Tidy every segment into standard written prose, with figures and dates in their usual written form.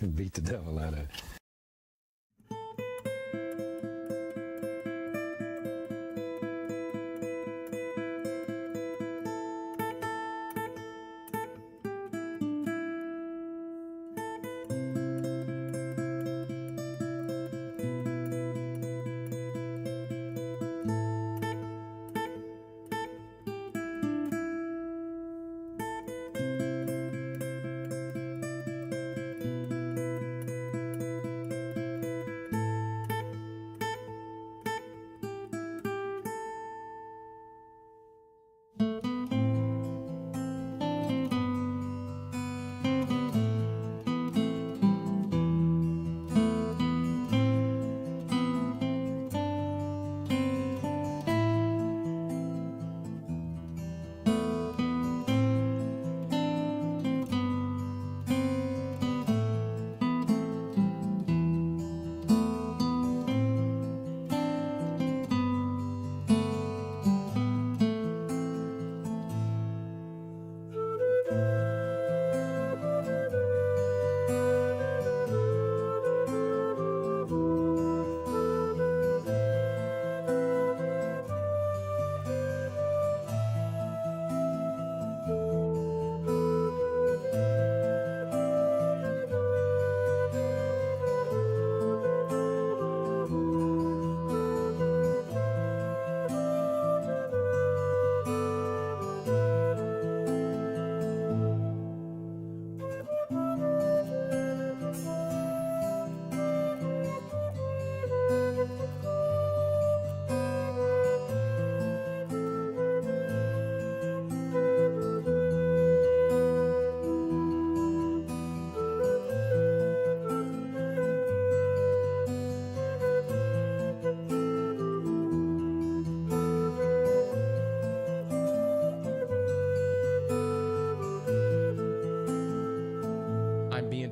beat the devil out of it.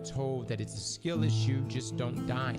Told that it's a skill issue, just don't die.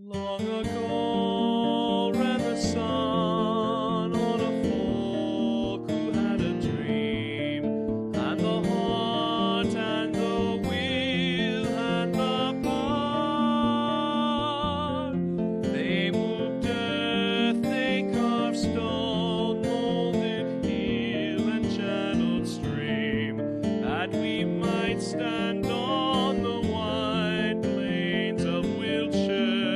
Long ago ran the sun on a folk who had a dream, and the heart and the will and the power. They moved earth, they carved stone, molded hill and channeled stream, that we might stand on the wide plains of Wiltshire.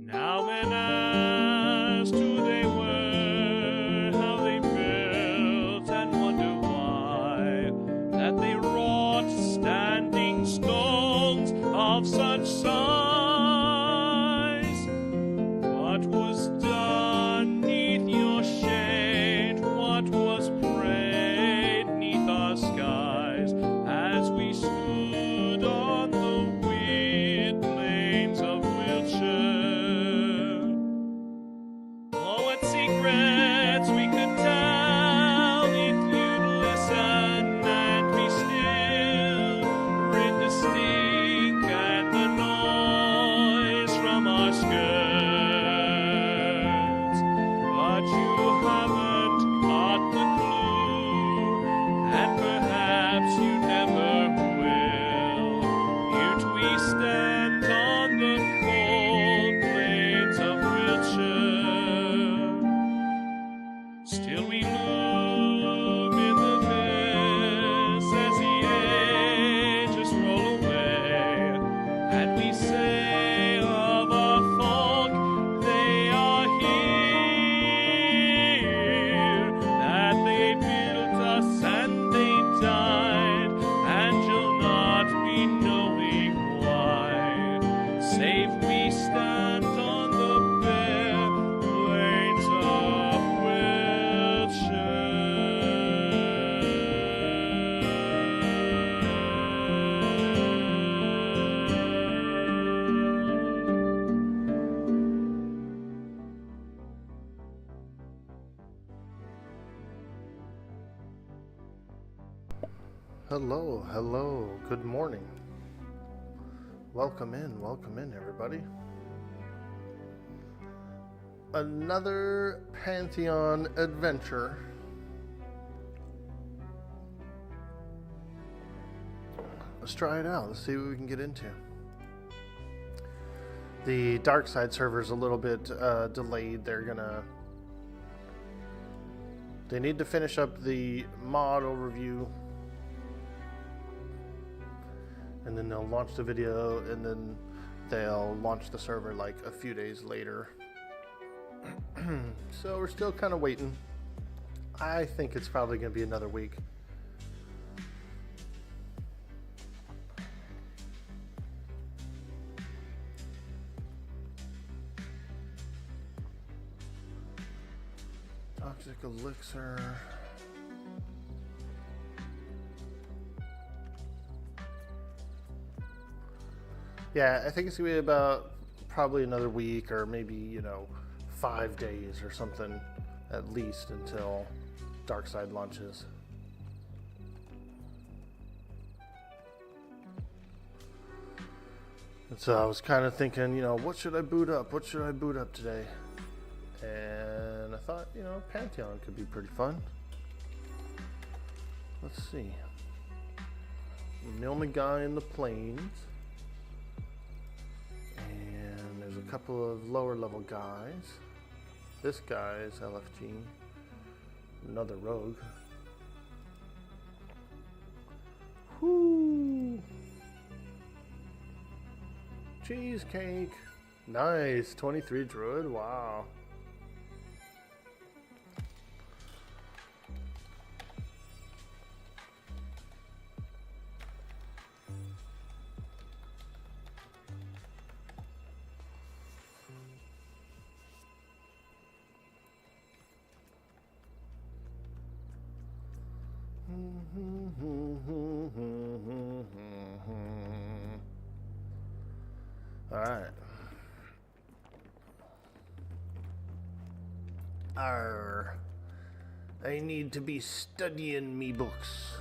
Now and as to they were, how they built and wonder why, that they wrought standing stones of such size. What was done neath your shade, what was prayed neath our skies, Hello, hello, good morning. Welcome in, everybody. Another Pantheon adventure. Let's try it out. Let's see what we can get into. The dark side server's a little bit delayed. They need to finish up the mod overview, and then they'll launch the video, and then they'll launch the server like a few days later. So we're still kind of waiting. I think it's probably going to be another week. Toxic elixir. Yeah, I think it's gonna be about probably another week, or maybe 5 days or something at least, until Darkside launches. And so I was kind of thinking, what should I boot up? What should I boot up today? And I thought, Pantheon could be pretty fun. Let's see. I'm the only guy in the plains. And there's a couple of lower level guys. This guy is LFG. Another rogue. Whoo! Cheesecake. Nice. 23 druid. Wow. Alright. I need to be studying me books.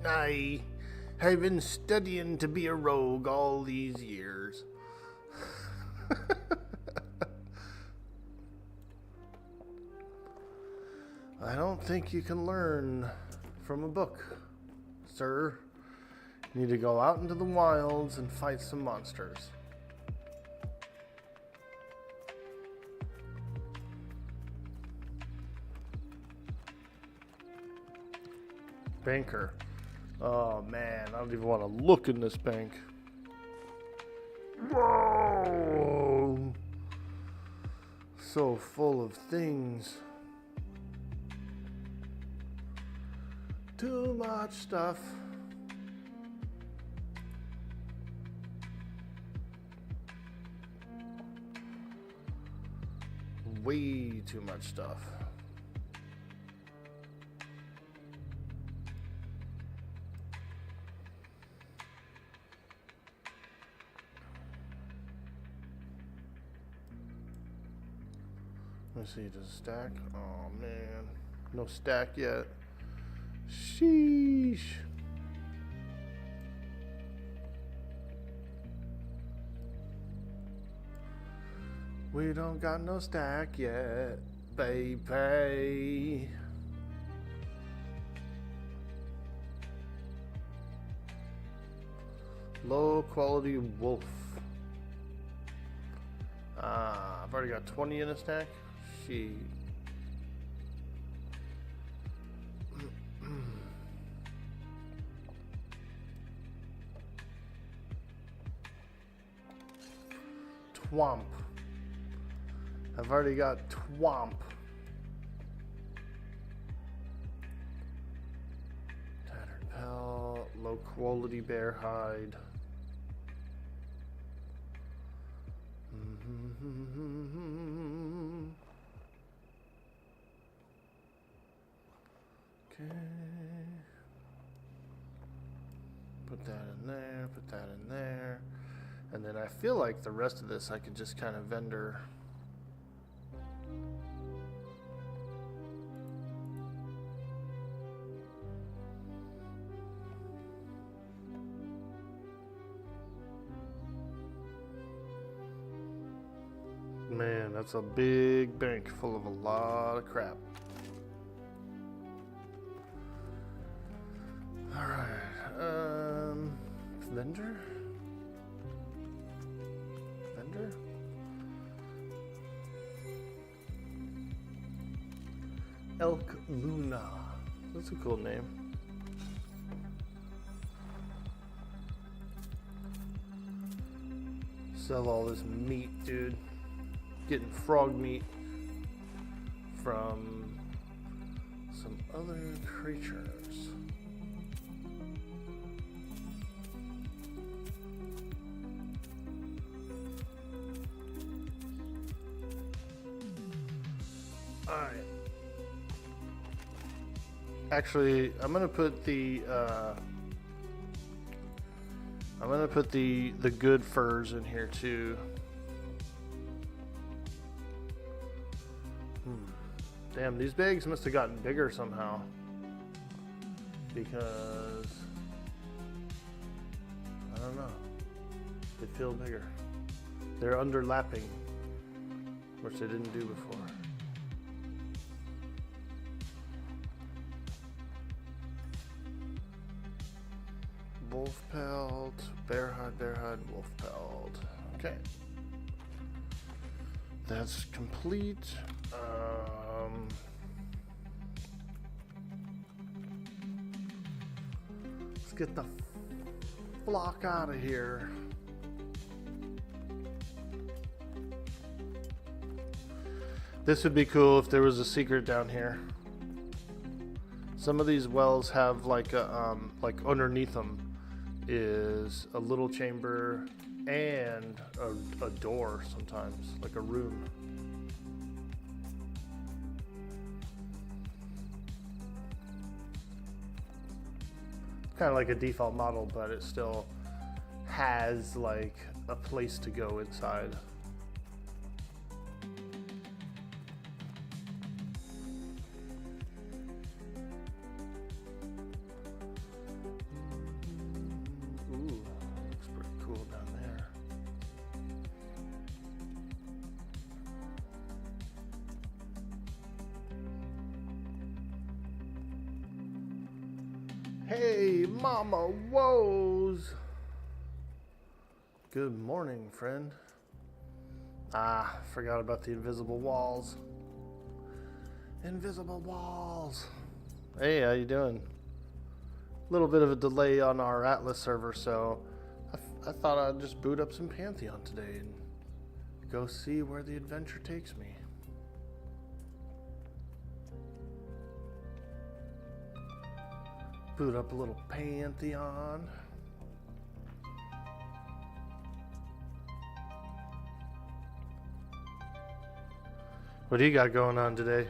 I've been studying to be a rogue all these years. I don't think you can learn from a book, sir. You need to go out into the wilds and fight some monsters. Banker. Oh man, I don't even want to look in this bank. Whoa! So full of things. Too much stuff. Way too much stuff. Let's see, does it stack? Oh man, no stack yet. Sheesh. We don't got no stack yet, baby. Low quality wolf. I've already got 20 in a stack. She. Twomp. I've already got Twomp. Tattered pelt, low quality bear hide. Okay. Put that in there, put that in there. And then I feel like the rest of this I could just kind of vendor. Man, that's a big bank full of a lot of crap. Alright, vendor? Vendor? Elk Luna. That's a cool name. Sell all this meat, dude. Getting frog meat from some other creatures. Alright. Actually, I'm gonna put the good furs in here too. Damn, these bags must have gotten bigger somehow. Because I don't know. They feel bigger. They're underlapping, which they didn't do before. Wolf pelt, bear hide, wolf pelt. Okay. That's complete. Let's get the flock out of here. This would be cool if there was a secret down here. Some of these wells have like a like underneath them is a little chamber and a door sometimes, like a room. Kind of like a default model, but it still has like a place to go inside. Ooh, looks pretty cool down there. Hey, Mama Woes! Good morning, friend. Forgot about the invisible walls. Invisible walls! Hey, how you doing? A little bit of a delay on our Atlas server, so I thought I'd just boot up some Pantheon today and go see where the adventure takes me. Boot up a little Pantheon. What do you got going on today?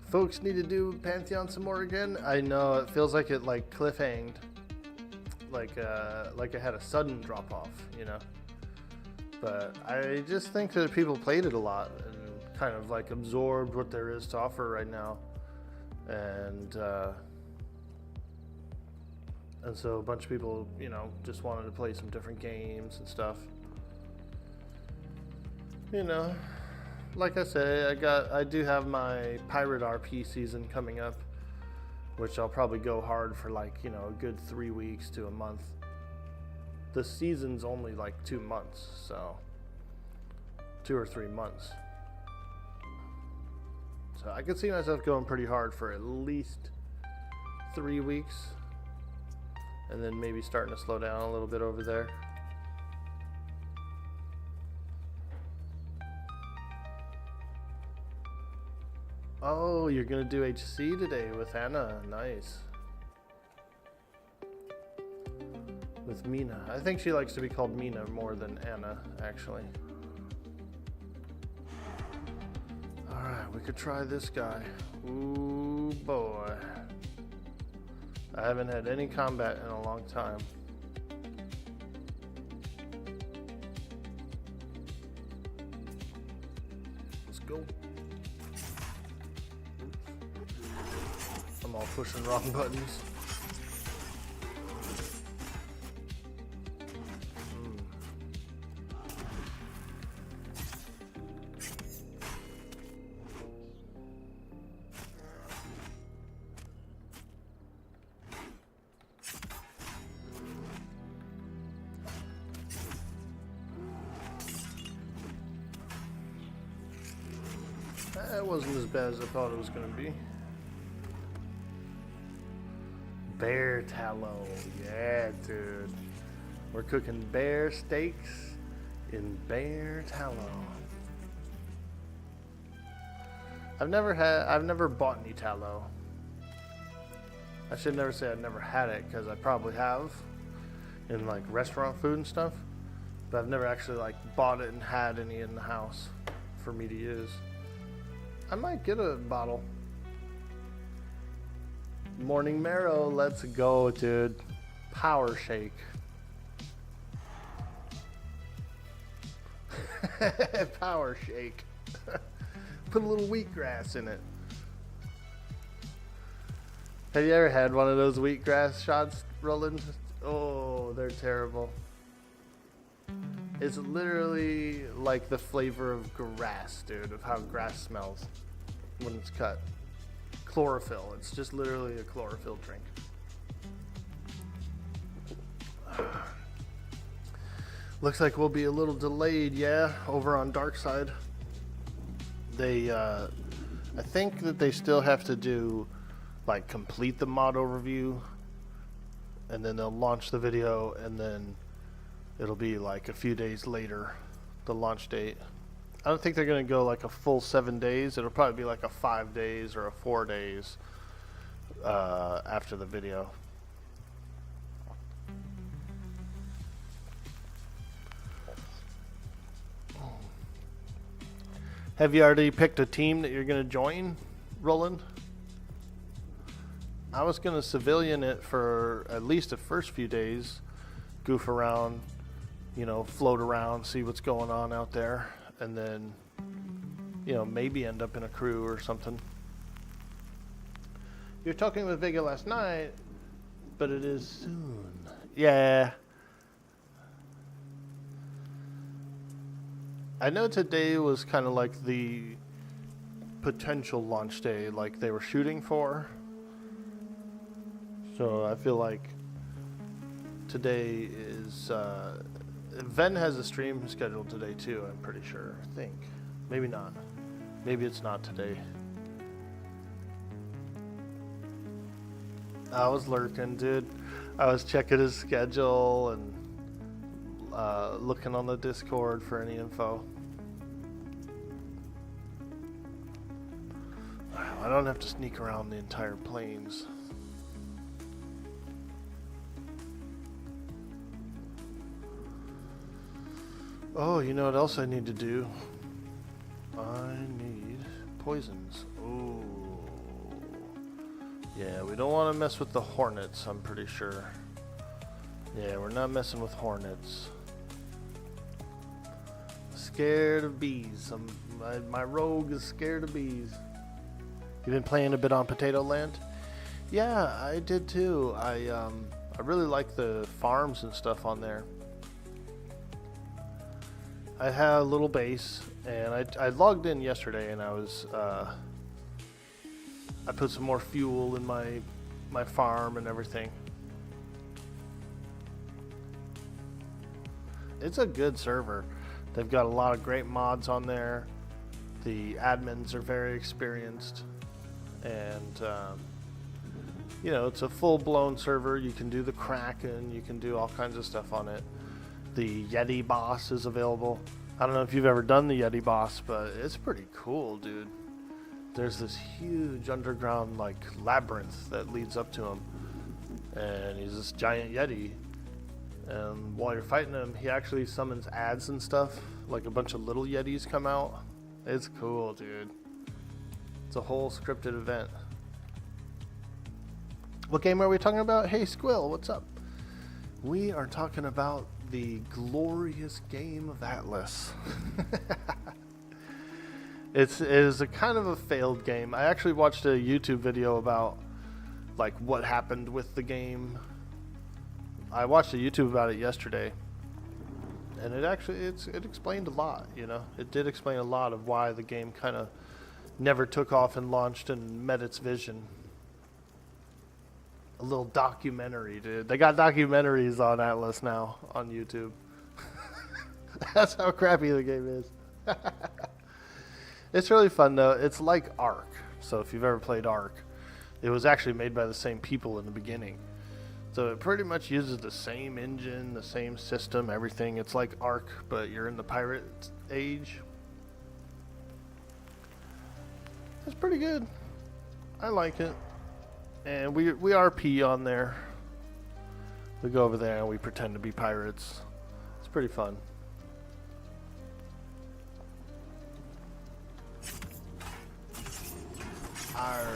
Folks need to do Pantheon some more again. I know it feels like it like cliffhanged, like it had a sudden drop off, you know. But I just think that people played it a lot and kind of like absorbed what there is to offer right now, and so a bunch of people, you know, just wanted to play some different games and stuff. You know. Like I say, I do have my Pirate RP season coming up, which I'll probably go hard for like, you know, a good 3 weeks to a month. The season's only like 2 months, so 2 or 3 months. So I could see myself going pretty hard for at least 3 weeks, and then maybe starting to slow down a little bit over there. Oh, you're gonna do HC today with Anna. Nice. With Mina. I think she likes to be called Mina more than Anna, actually. Alright, we could try this guy. Ooh, boy. I haven't had any combat in a long time. go. Oops. I'm all pushing wrong buttons. That wasn't as bad as I thought it was going to be. Bear tallow. Yeah, dude. We're cooking bear steaks in bear tallow. I've never bought any tallow. I should never say I've never had it, because I probably have in like restaurant food and stuff. But I've never actually like bought it and had any in the house for me to use. I might get a bottle. Morning marrow, let's go, dude. Power shake. Power shake. Put a little wheatgrass in it. Have you ever had one of those wheatgrass shots, Roland? Oh, they're terrible. It's literally like the flavor of grass, dude, of how grass smells when it's cut. Chlorophyll. It's just literally a chlorophyll drink. Looks like we'll be a little delayed, yeah, over on Dark Side. They, I think that they still have to do, like, complete the mod overview, and then they'll launch the video, and then it'll be like a few days later, the launch date. I don't think they're going to go like a full 7 days. It'll probably be like a 5 days or a 4 days after the video. Have you already picked a team that you're going to join, Roland? I was going to civilian it for at least the first few days, goof around, you know, float around, see what's going on out there, and then, you know, maybe end up in a crew or something. You're talking with Vega last night, but it is soon. Yeah. I know today was kind of like the potential launch day, like they were shooting for. So I feel like today is, Ven has a stream scheduled today too, I'm pretty sure, I think. Maybe not. Maybe it's not today. I was lurking, dude. I was checking his schedule and looking on the Discord for any info. Wow, I don't have to sneak around the entire plains. Oh, you know what else I need to do? I need poisons. Ooh. Yeah, we don't want to mess with the hornets, I'm pretty sure. Yeah, we're not messing with hornets. Scared of bees. My rogue is scared of bees. You been playing a bit on Potato Land? Yeah, I did too. I really like the farms and stuff on there. I had a little base, and I logged in yesterday, and I was I put some more fuel in my farm and everything. It's a good server. They've got a lot of great mods on there. The admins are very experienced, and you know, it's a full-blown server. You can do the Kraken, you can do all kinds of stuff on it. The Yeti boss is available. I don't know if you've ever done the Yeti boss, but it's pretty cool, dude. There's this huge underground like labyrinth that leads up to him, and he's this giant Yeti. And while you're fighting him, he actually summons ads and stuff. Like a bunch of little Yetis come out. It's cool, dude. It's a whole scripted event. What game are we talking about? Hey, Squill, what's up? We are talking about the glorious game of Atlas. It is a kind of a failed game. I actually watched a YouTube video about like what happened with the game. I watched a YouTube about it yesterday, and it explained a lot. You know, it did explain a lot of why the game kind of never took off and launched and met its vision. A little documentary, dude. They got documentaries on Atlas now on YouTube. That's how crappy the game is. It's really fun though. It's like Ark. So if you've ever played Ark, it was actually made by the same people in the beginning. So it pretty much uses the same engine, the same system, everything. It's like Ark, but you're in the pirate age. It's pretty good. I like it. And we RP on there. We go over there and we pretend to be pirates. It's pretty fun. Arr.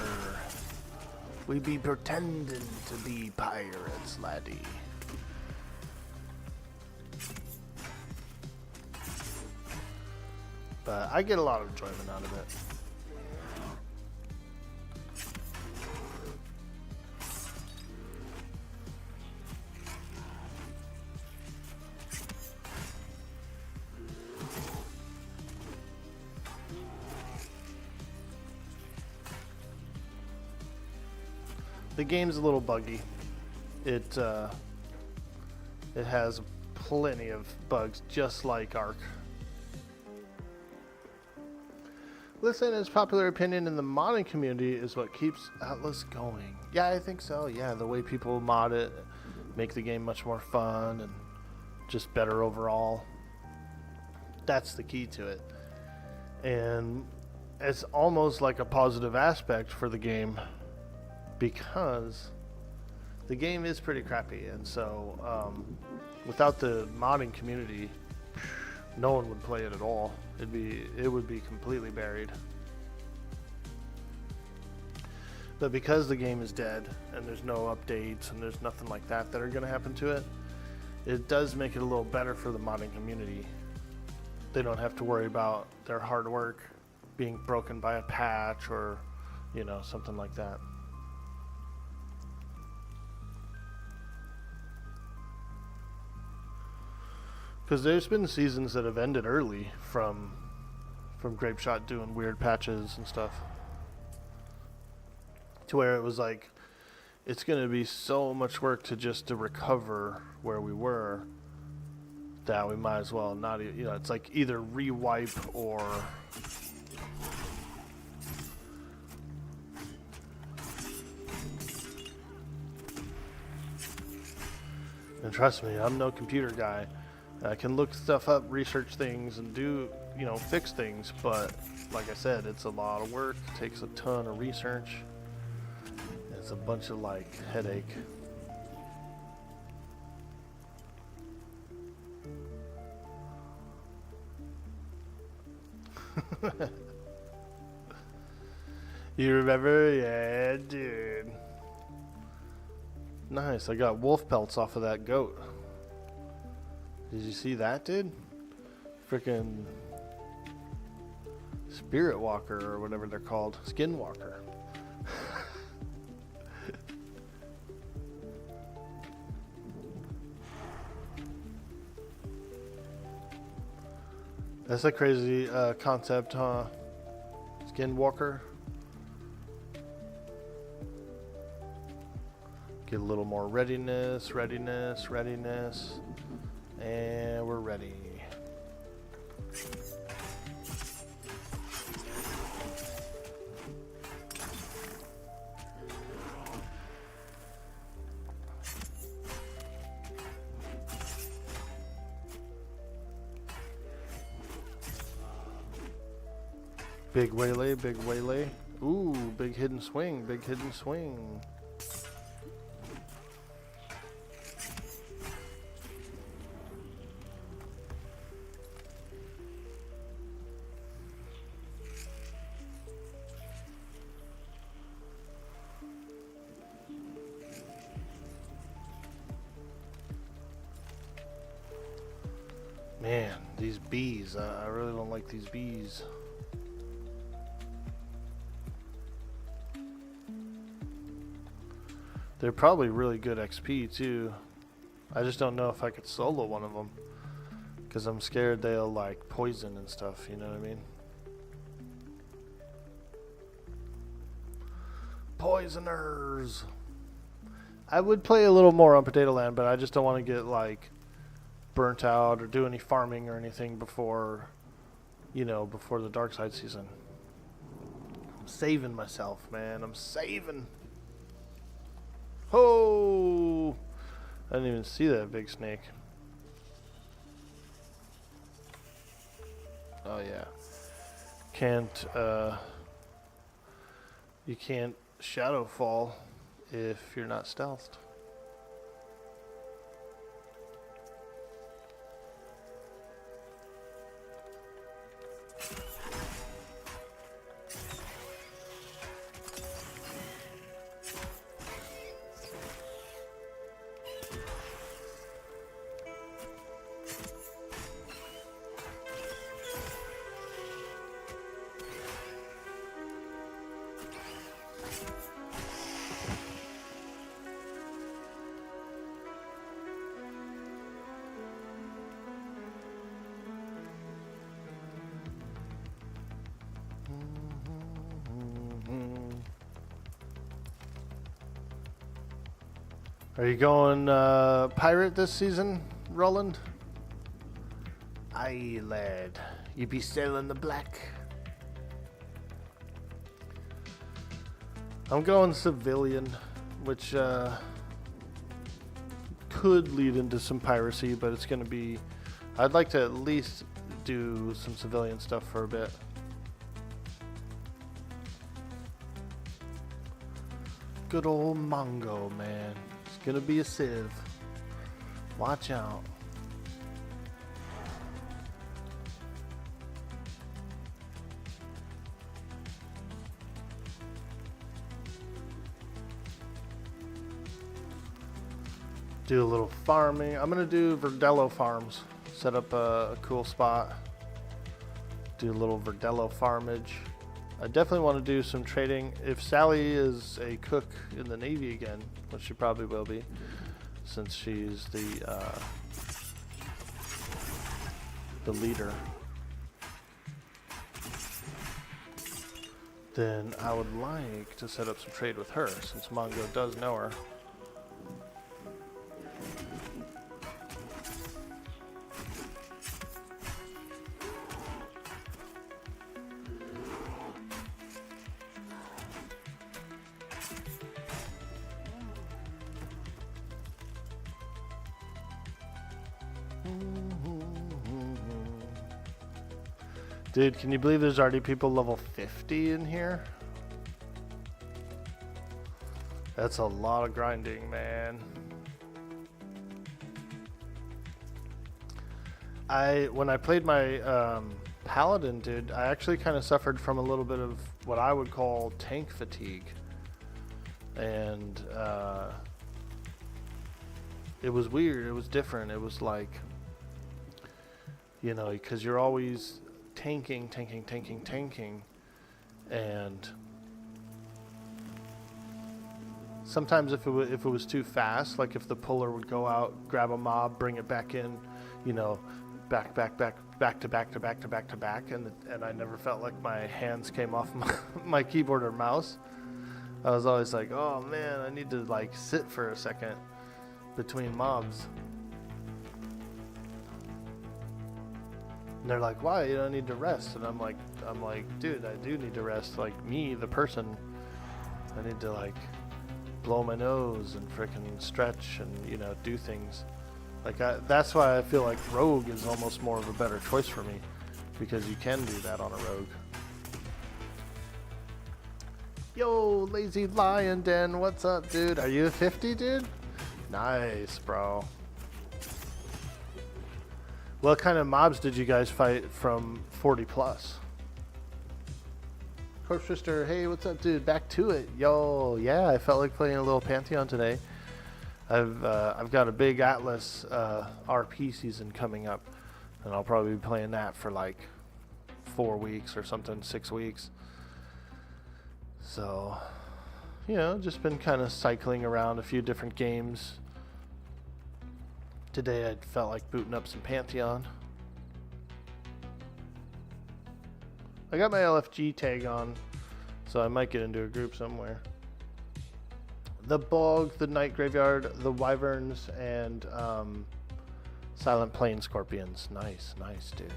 We be pretending to be pirates, laddie. But I get a lot of enjoyment out of it. The game's a little buggy. It has plenty of bugs, just like Ark. Listen, its popular opinion in the modding community is what keeps Atlas going. Yeah, I think so. Yeah, the way people mod it, make the game much more fun and just better overall. That's the key to it. And it's almost like a positive aspect for the game, because the game is pretty crappy, and so without the modding community, no one would play it at all. It would be completely buried. But because the game is dead and there's no updates and there's nothing like that that are going to happen to it, it does make it a little better for the modding community. They don't have to worry about their hard work being broken by a patch or, you know, something like that. Because there's been seasons that have ended early from Grapeshot doing weird patches and stuff, to where it was like, it's going to be so much work to recover where we were that we might as well not, you know, it's like either rewipe or and trust me, I'm no computer guy. I can look stuff up, research things, and do, you know, fix things, but like I said, it's a lot of work. It takes a ton of research. It's a bunch of, like, headache. You remember? Yeah, dude. Nice, I got wolf pelts off of that goat. Did you see that, dude? Freaking Spirit Walker or whatever they're called. Skinwalker. That's a crazy concept, huh? Skinwalker. Get a little more readiness. And we're ready. Big waylay, big waylay. Ooh, big hidden swing, big hidden swing. Man, these bees, I really don't like these bees. They're probably really good XP too. I just don't know if I could solo one of them. Because I'm scared they'll like poison and stuff, you know what I mean? Poisoners! I would play a little more on Potato Land, but I just don't want to get like burnt out or do any farming or anything before, you know, before the dark side season. I'm saving myself, man. I'm saving. Ho! I didn't even see that big snake. Oh yeah. You can't shadow fall if you're not stealthed. Are you going pirate this season, Roland? Aye, lad. You be sailing the black. I'm going civilian, which could lead into some piracy, but it's going to be... I'd like to at least do some civilian stuff for a bit. Good old Mongo, man. It's gonna be a civ. Watch out. Do a little farming. I'm gonna do Verdello farms. Set up a cool spot. Do a little Verdello farmage. I definitely want to do some trading. If Sally is a cook in the Navy again, which she probably will be, since she's the leader, then I would like to set up some trade with her, since Mongo does know her. Dude, can you believe there's already people level 50 in here? That's a lot of grinding, man. When I played my paladin, dude, I actually kind of suffered from a little bit of what I would call tank fatigue. And it was weird. It was different. It was like, you know, because you're always tanking, and sometimes if it was too fast, like if the puller would go out, grab a mob, bring it back in, you know, back to back, and I never felt like my hands came off my keyboard or mouse. I was always like, oh man, I need to like sit for a second between mobs. And they're like, why? You don't need to rest. And I'm like, dude, I do need to rest. Like me, the person, I need to like blow my nose and frickin' stretch and, you know, do things. Like that's why I feel like rogue is almost more of a better choice for me, because you can do that on a rogue. Yo, Lazy Lion Den, what's up, dude? Are you a 50, dude? Nice, bro. What kind of mobs did you guys fight from 40 plus? Corpse Twister, hey, what's up, dude? Back to it. Yo, yeah, I felt like playing a little Pantheon today. I've got a big Atlas RP season coming up, and I'll probably be playing that for like 4 weeks or something, 6 weeks. So, you know, just been kind of cycling around a few different games. Today I felt like booting up some Pantheon. I got my LFG tag on, so I might get into a group somewhere. The Bog, the Night Graveyard, the Wyverns, and Silent Plain Scorpions. Nice, nice, dude.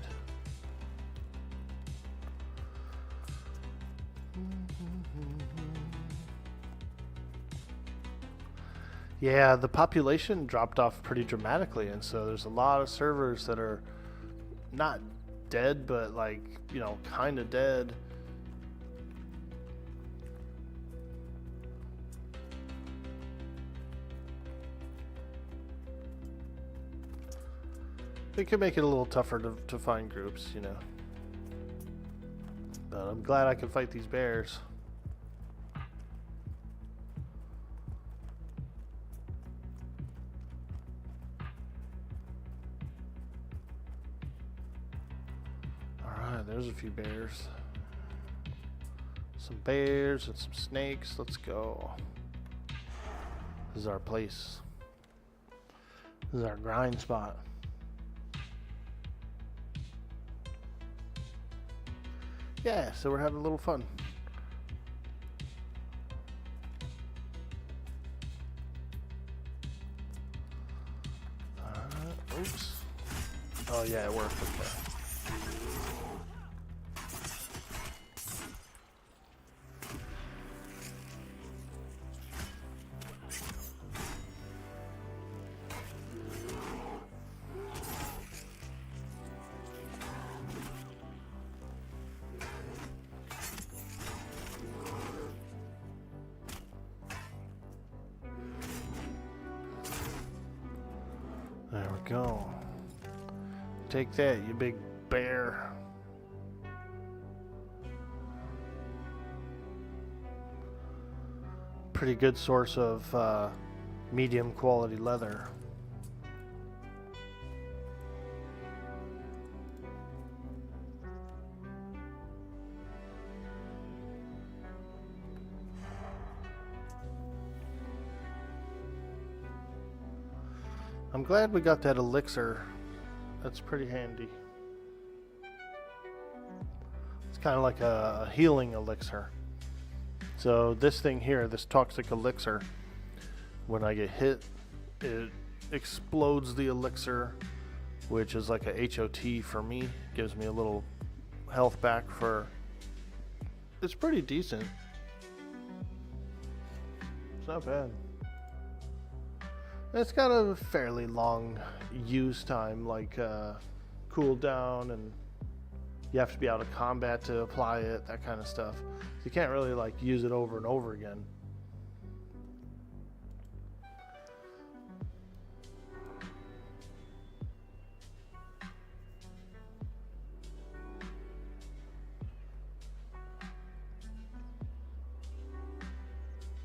Yeah, the population dropped off pretty dramatically, and so there's a lot of servers that are not dead, but like, you know, kind of dead. It could make it a little tougher to find groups, you know. But I'm glad I can fight these bears. Alright, there's a few bears. Some bears and some snakes. Let's go. This is our place. This is our grind spot. Yeah, so we're having a little fun. Oops. Oh yeah, it worked. Okay. There we go. Take that, you big bear. Pretty good source of medium quality leather. I'm glad we got that elixir. That's pretty handy. It's kind of like a healing elixir. So this thing here, this toxic elixir, when I get hit, it explodes the elixir, which is like a HOT for me. Gives me a little health back for... It's pretty decent. It's not bad. It's got a fairly long use time, like cooldown, and you have to be out of combat to apply it, that kind of stuff. So you can't really like use it over and over again.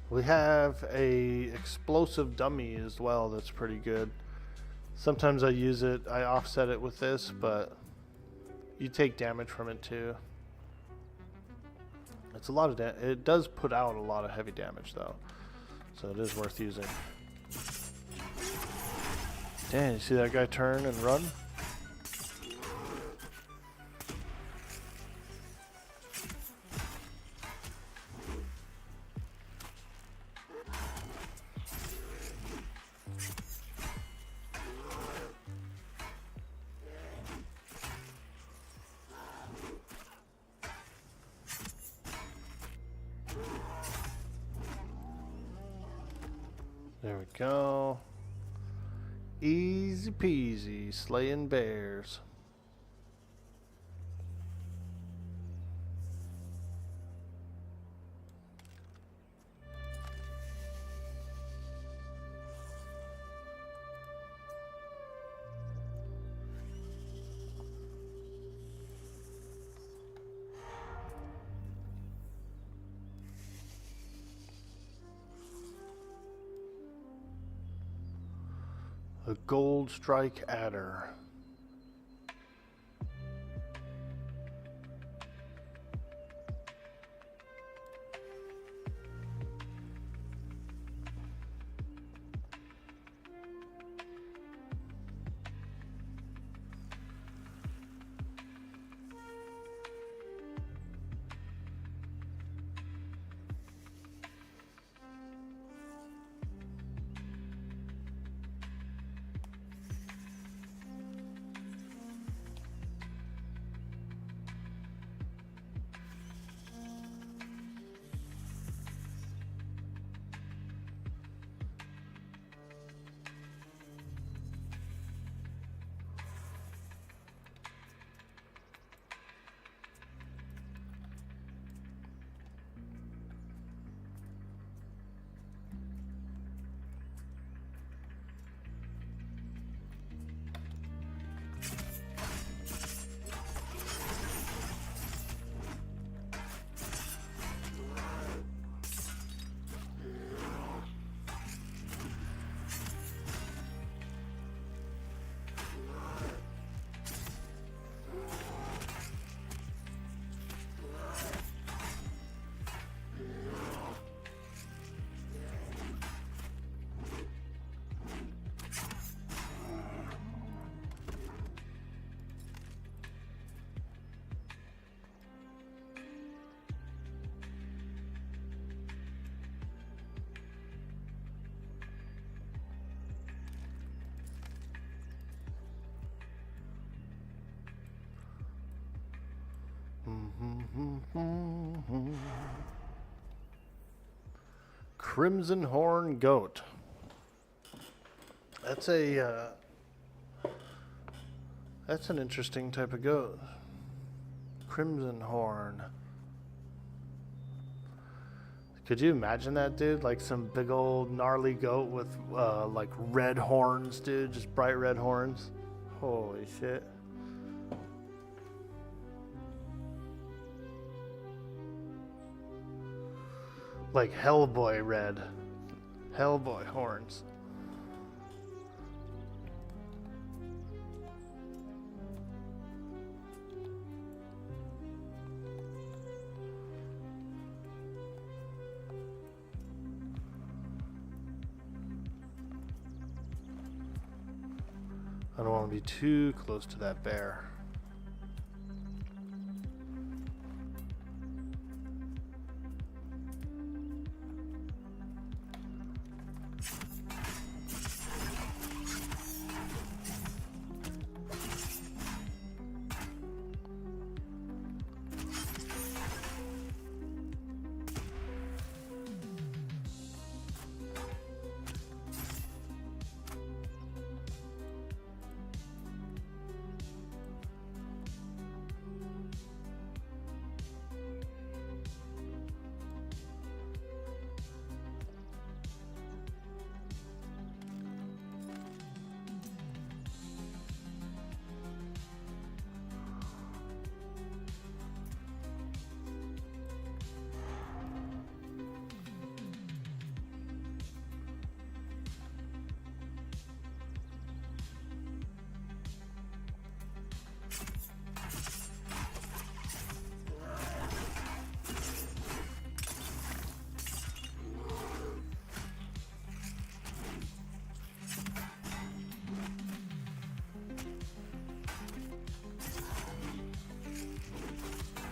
We have a explosive dummy as well that's pretty good. Sometimes I use it, I offset it with this, but you take damage from it too. It's a lot of damage. It does put out a lot of heavy damage though, so it is worth using. Damn, you see that guy turn and run? There we go. Easy peasy, slaying bears. A gold strike adder. Crimson horn goat. That's a that's an interesting type of goat. Crimson horn. Could you imagine that, dude? Like some big old gnarly goat with like red horns, dude, just bright red horns. Holy shit. Like Hellboy red. Hellboy horns. I don't want to be too close to that bear.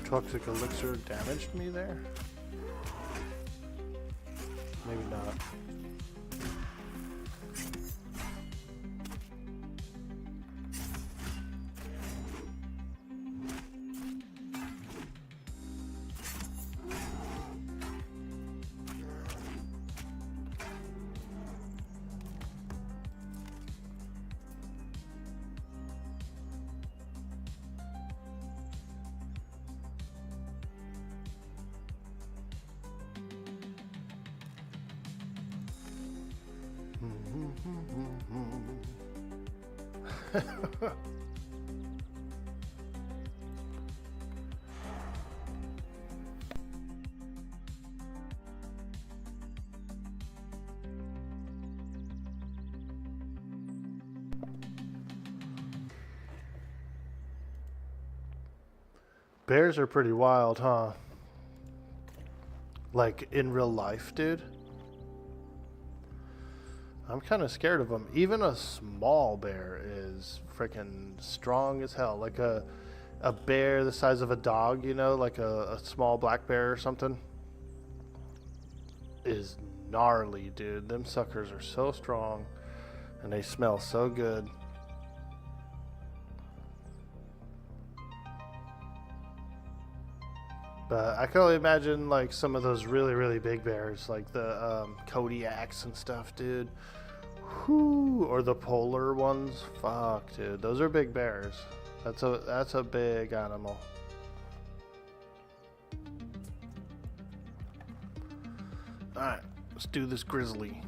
Toxic elixir damaged me there? Maybe not. Bears are pretty wild, huh? Like in real life, dude. I'm kind of scared of them. Even a small bear is freaking strong as hell. Like a bear the size of a dog, you know, like a small black bear or something, is gnarly, dude. Them suckers are so strong and they smell so good. But I can only imagine like some of those really, really big bears, like the Kodiaks and stuff, dude. Whoo, or the polar ones. Fuck, dude, those are big bears. That's a big animal. All right, let's do this grizzly.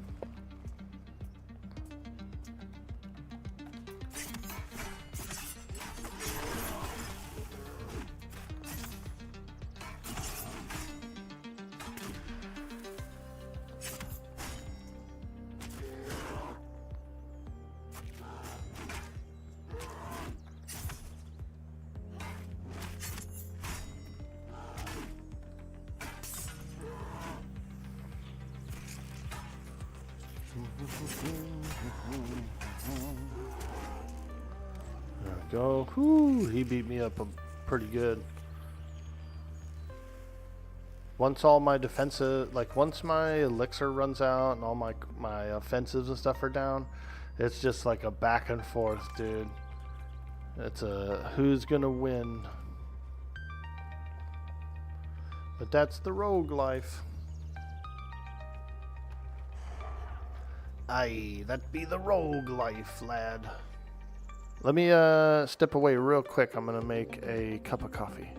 There we go. Whoo, he beat me up pretty good. Once all my defensive, like once my elixir runs out and all my offensives and stuff are down, it's just like a back and forth, dude. It's a who's gonna win. But that's the rogue life. Aye, that be the rogue life, lad. Let me step away real quick. I'm gonna make a cup of coffee.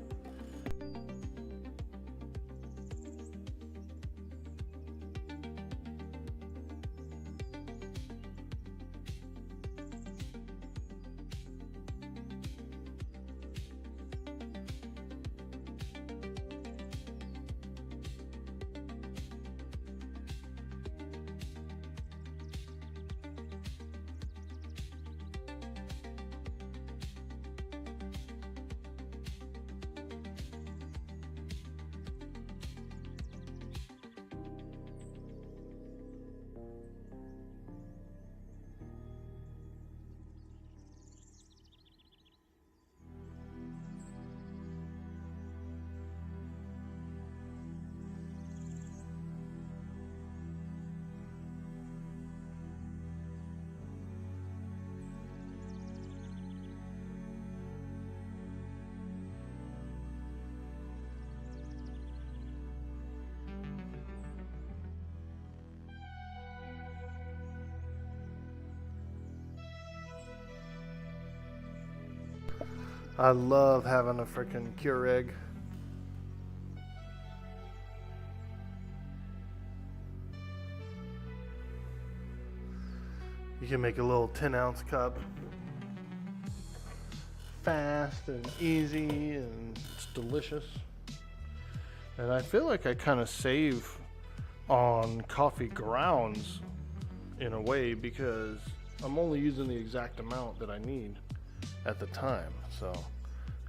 I love having a freaking Keurig. You can make a little 10-ounce cup. Fast and easy, and it's delicious. And I feel like I kind of save on coffee grounds in a way, because I'm only using the exact amount that I need at the time. So,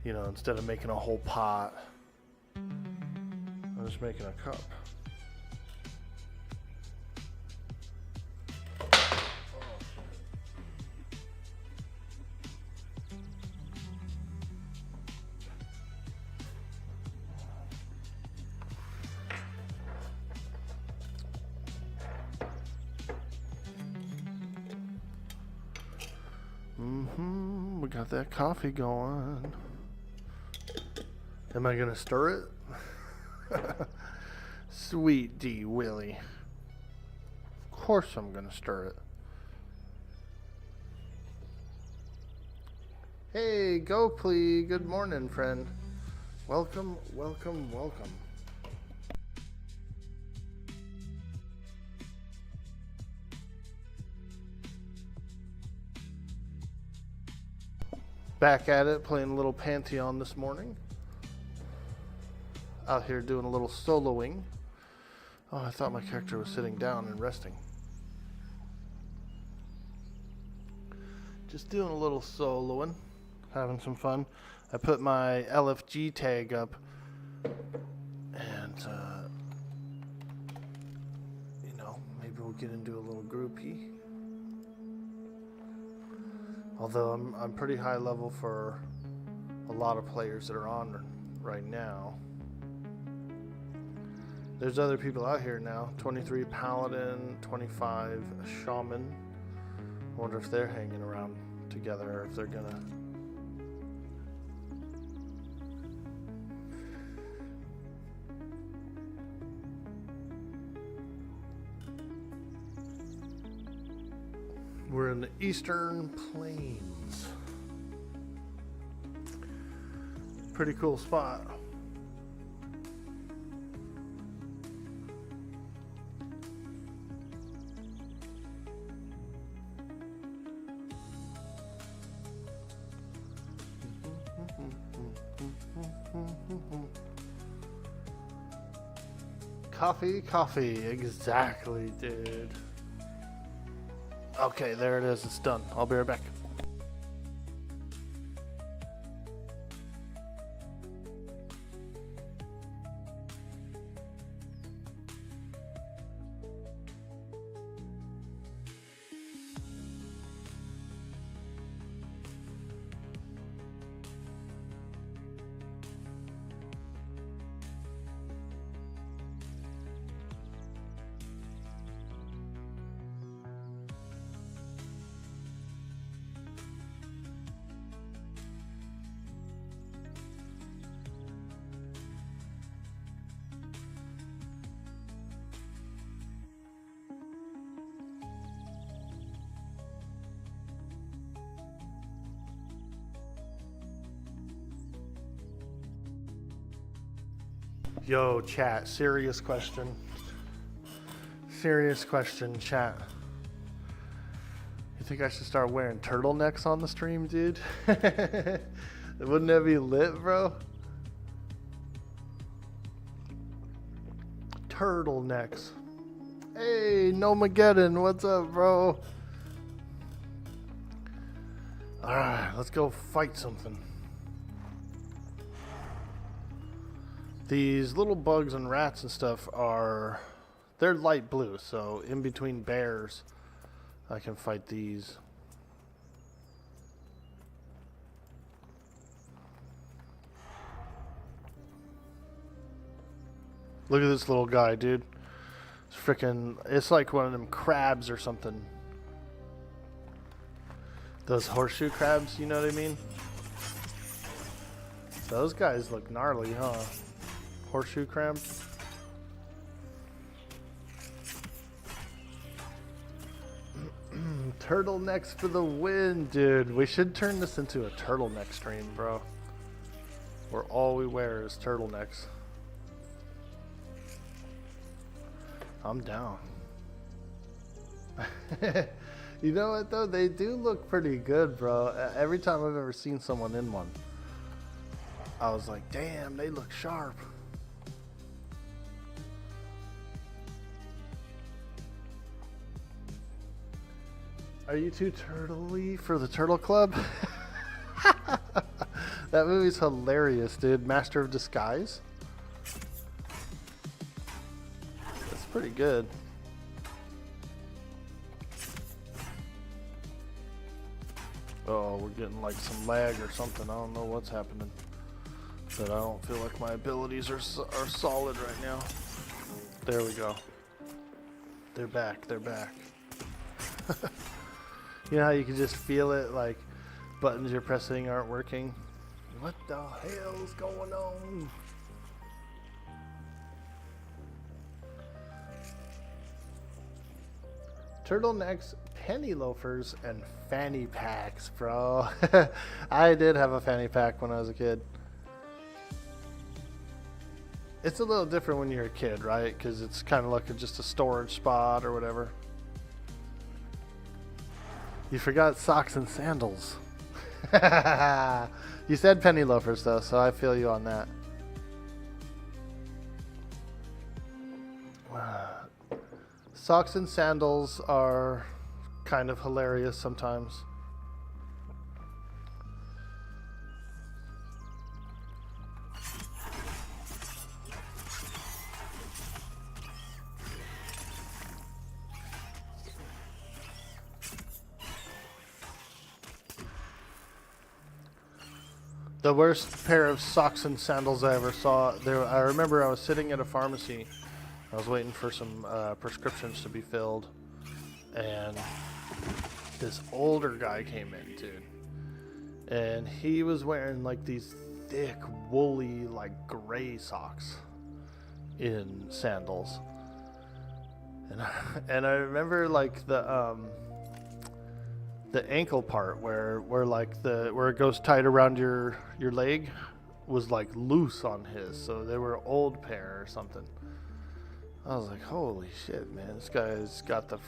you know, instead of making a whole pot, I'm just making a cup. We got that coffee going. Am I gonna stir it? Sweet D Willie. Of course I'm gonna stir it. Hey, go please. Good morning, friend. Welcome, welcome, welcome. Back at it, playing a little Pantheon this morning. Out here doing a little soloing. Oh, I thought my character was sitting down and resting. Just doing a little soloing, having some fun. I put my LFG tag up, and you know, maybe we'll get into a little groupie. Although I'm pretty high level for a lot of players that are on right now. There's other people out here now. 23 Paladin, 25 Shaman. I wonder if they're hanging around together, or if they're gonna... We're in the Eastern Plains. Pretty cool spot. Coffee, coffee, exactly, dude. Okay, there it is. It's done. I'll be right back. Yo, chat, serious question. Serious question, chat. You think I should start wearing turtlenecks on the stream, dude? Wouldn't that be lit, bro? Turtlenecks. Hey, Nomageddon, what's up, bro? Alright, let's go fight something. These little bugs and rats and stuff they're light blue, so in between bears, I can fight these. Look at this little guy, dude. It's freaking, it's like one of them crabs or something. Those horseshoe crabs, you know what I mean? Those guys look gnarly, huh? Horseshoe crabs. Turtlenecks for the win, dude. We should turn this into a turtleneck stream, bro. Where all we wear is turtlenecks. I'm down. You know what, though? They do look pretty good, bro. Every time I've ever seen someone in one, I was like, damn, they look sharp. Are you too turtley for the Turtle Club? That movie's hilarious, dude. Master of Disguise. That's pretty good. Oh, we're getting like some lag or something. I don't know what's happening. But I don't feel like my abilities are solid right now. There we go. They're back. They're back. You know how you can just feel it, like buttons you're pressing aren't working? What the hell's going on? Turtlenecks, penny loafers, and fanny packs, bro. I did have a fanny pack when I was a kid. It's a little different when you're a kid, right? Because it's kind of like just a storage spot or whatever. You forgot socks and sandals. You said penny loafers, though, so I feel you on that. Socks and sandals are kind of hilarious sometimes. The worst pair of socks and sandals I ever saw. I remember I was sitting at a pharmacy. I was waiting for some prescriptions to be filled, and this older guy came in, dude. And he was wearing like these thick, woolly, like gray socks in sandals. And I remember like the ankle part where it goes tight around your leg was like loose on his, so they were old pair or something. I was like, holy shit, man, this guy's got the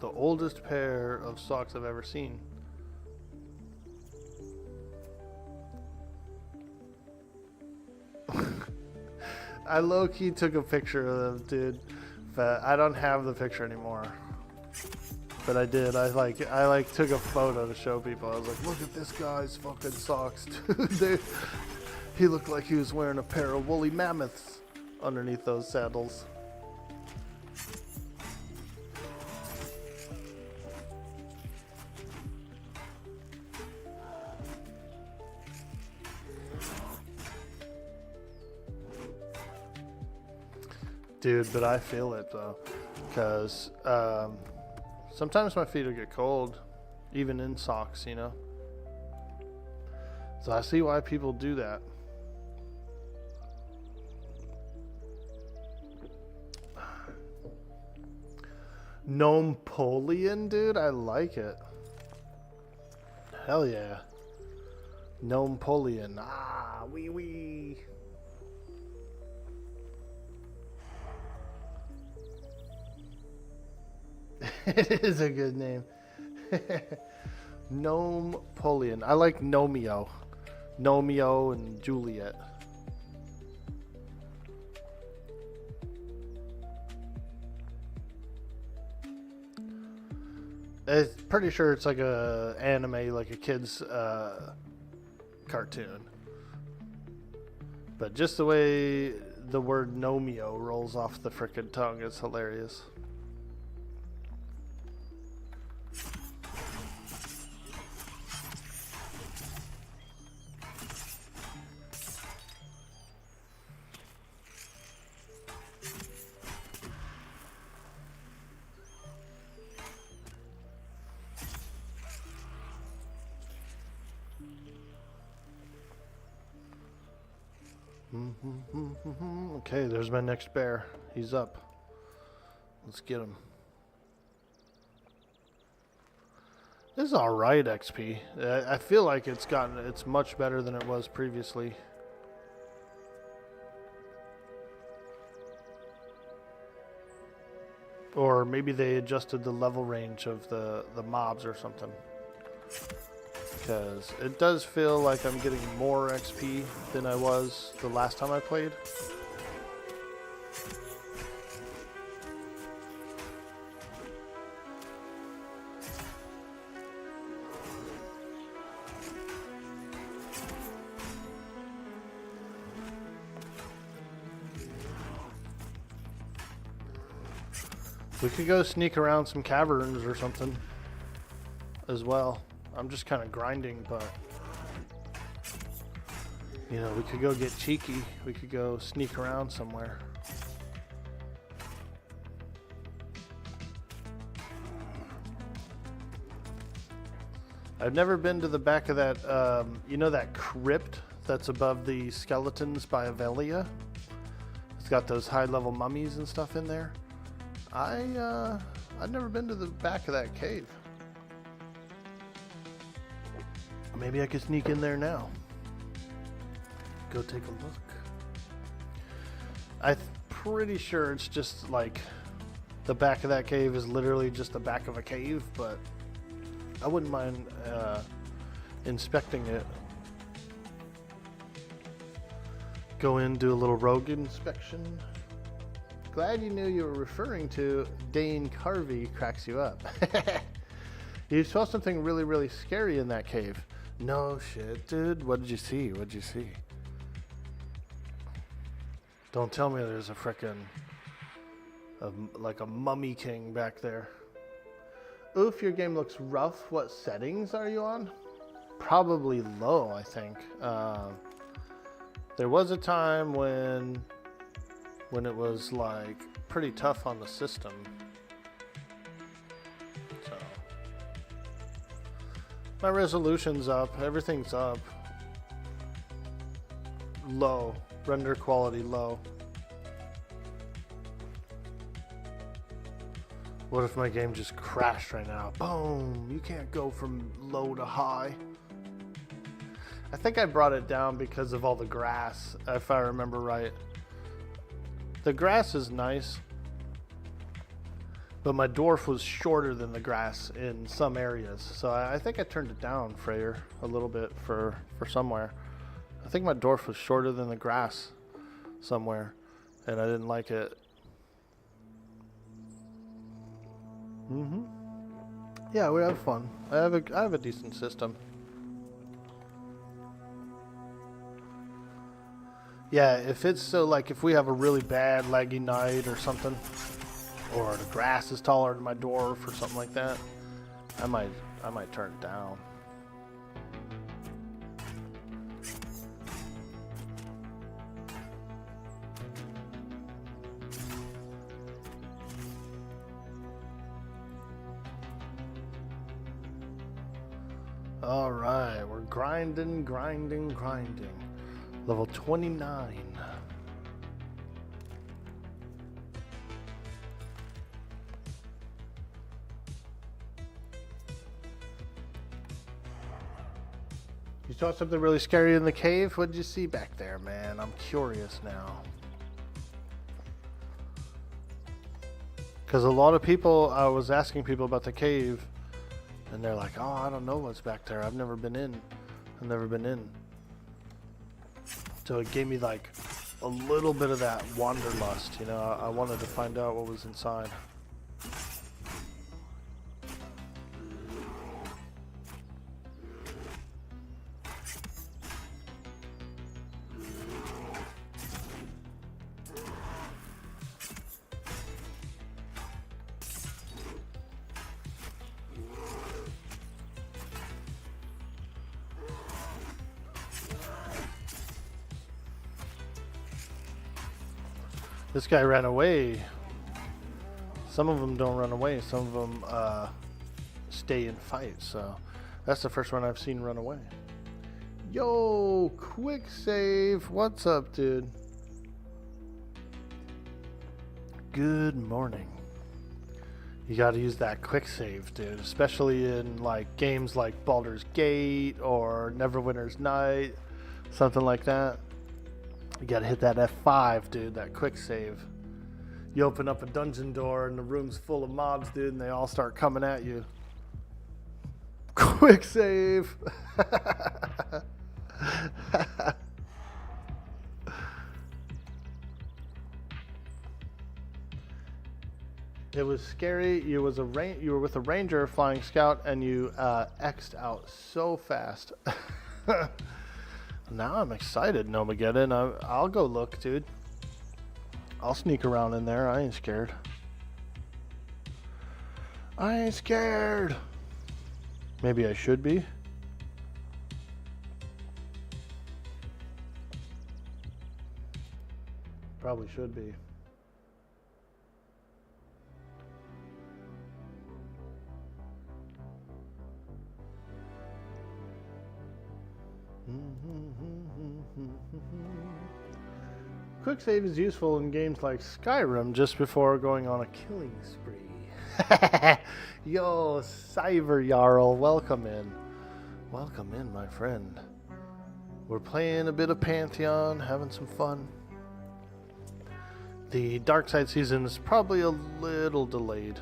oldest pair of socks I've ever seen. I low-key took a picture of them, dude, but I don't have the picture anymore. But I did. I took a photo to show people. I was like, look at this guy's fucking socks, dude. He looked like he was wearing a pair of woolly mammoths underneath those sandals. Dude, but I feel it though, because sometimes my feet will get cold, even in socks, you know? So I see why people do that. Gnomepolian, dude, I like it. Hell yeah. Gnomepolian. Ah, wee wee. It is a good name. Gnome-polian. I like Nomeo. Nomeo and Juliet. I'm pretty sure it's like a anime, like a kid's cartoon. But just the way the word Nomeo rolls off the frickin' tongue is hilarious. Okay, there's my next bear. He's up. Let's get him. This is alright XP. I feel like it's much better than it was previously. Or maybe they adjusted the level range of the mobs or something. Because it does feel like I'm getting more XP than I was the last time I played. We could go sneak around some caverns or something as well. I'm just kind of grinding, but you know, we could go get cheeky. We could go sneak around somewhere. I've never been to the back of that, you know, that crypt that's above the skeletons by Avelia? It's got those high-level mummies and stuff in there. I've never been to the back of that cave. Maybe I could sneak in there now. Go take a look. I'm pretty sure it's just like the back of that cave is literally just the back of a cave, but I wouldn't mind inspecting it. Go in, do a little rogue inspection. Glad you knew you were referring to Dane Carvey cracks you up. You saw something really, really scary in that cave. No shit, dude. What did you see? What did you see? Don't tell me there's a frickin' like a mummy king back there. Oof, your game looks rough. What settings are you on? Probably low, I think. There was a time when it was like pretty tough on the system. So my resolution's up, everything's up. Low, render quality low. What if my game just crashed right now? Boom, you can't go from low to high. I think I brought it down because of all the grass, if I remember right. The grass is nice, but my dwarf was shorter than the grass in some areas. So I think I turned it down, Freyer, a little bit for somewhere. I think my dwarf was shorter than the grass somewhere, and I didn't like it. Yeah, we have fun. I have a decent system. Yeah, if it's so, like, if we have a really bad laggy night or something, or the grass is taller than my dwarf or something like that, I might turn it down. All right, we're grinding. Level 29. You saw something really scary in the cave? What did you see back there, man? I'm curious now. Because a lot of people, I was asking people about the cave, and they're like, "Oh, I don't know what's back there. I've never been in. I've never been in." So it gave me like a little bit of that wanderlust, you know. I wanted to find out what was inside. This guy ran away. Some of them don't run away. Some of them stay and fight. So that's the first one I've seen run away. Yo, quick save. What's up, dude? Good morning. You got to use that quick save, dude. Especially in like games like Baldur's Gate or Neverwinter's Night, something like that. You gotta hit that F5, dude, that quick save. You open up a dungeon door and the room's full of mobs, dude, and they all start coming at you. Quick save! It was scary. You were with a ranger flying scout and you X'd out so fast. Now I'm excited, Nomageddon. I'll go look, dude. I'll sneak around in there. I ain't scared. I ain't scared. Maybe I should be. Probably should be. Quick save is useful in games like Skyrim just before going on a killing spree. Yo, Cyber Jarl, welcome in. Welcome in, my friend. We're playing a bit of Pantheon, having some fun. The Dark Side season is probably a little delayed.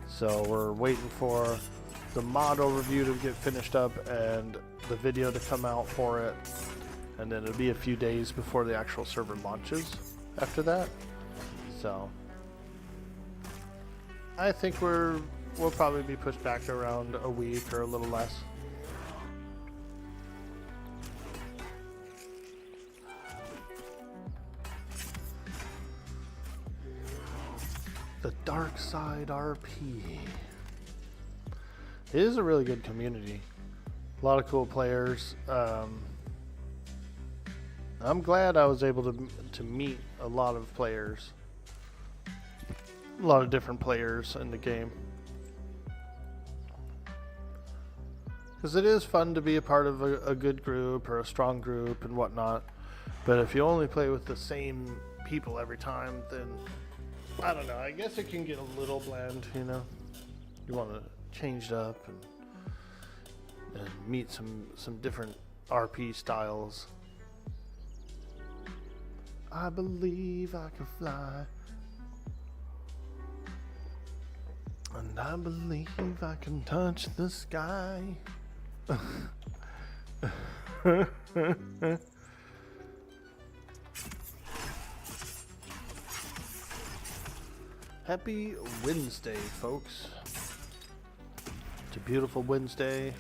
So we're waiting for the mod overview to get finished up and the video to come out for it. And then it'll be a few days before the actual server launches after that. So I think we'll probably be pushed back around a week or a little less. The Dark Side RP. It is a really good community. A lot of cool players. I'm glad I was able to meet a lot of players. A lot of different players in the game. Because it is fun to be a part of a good group or a strong group and whatnot. But if you only play with the same people every time, then I don't know. I guess it can get a little bland, you know. You want to change it up and meet some different RP styles. I believe I can fly, and I believe I can touch the sky. Happy Wednesday, folks. It's a beautiful Wednesday.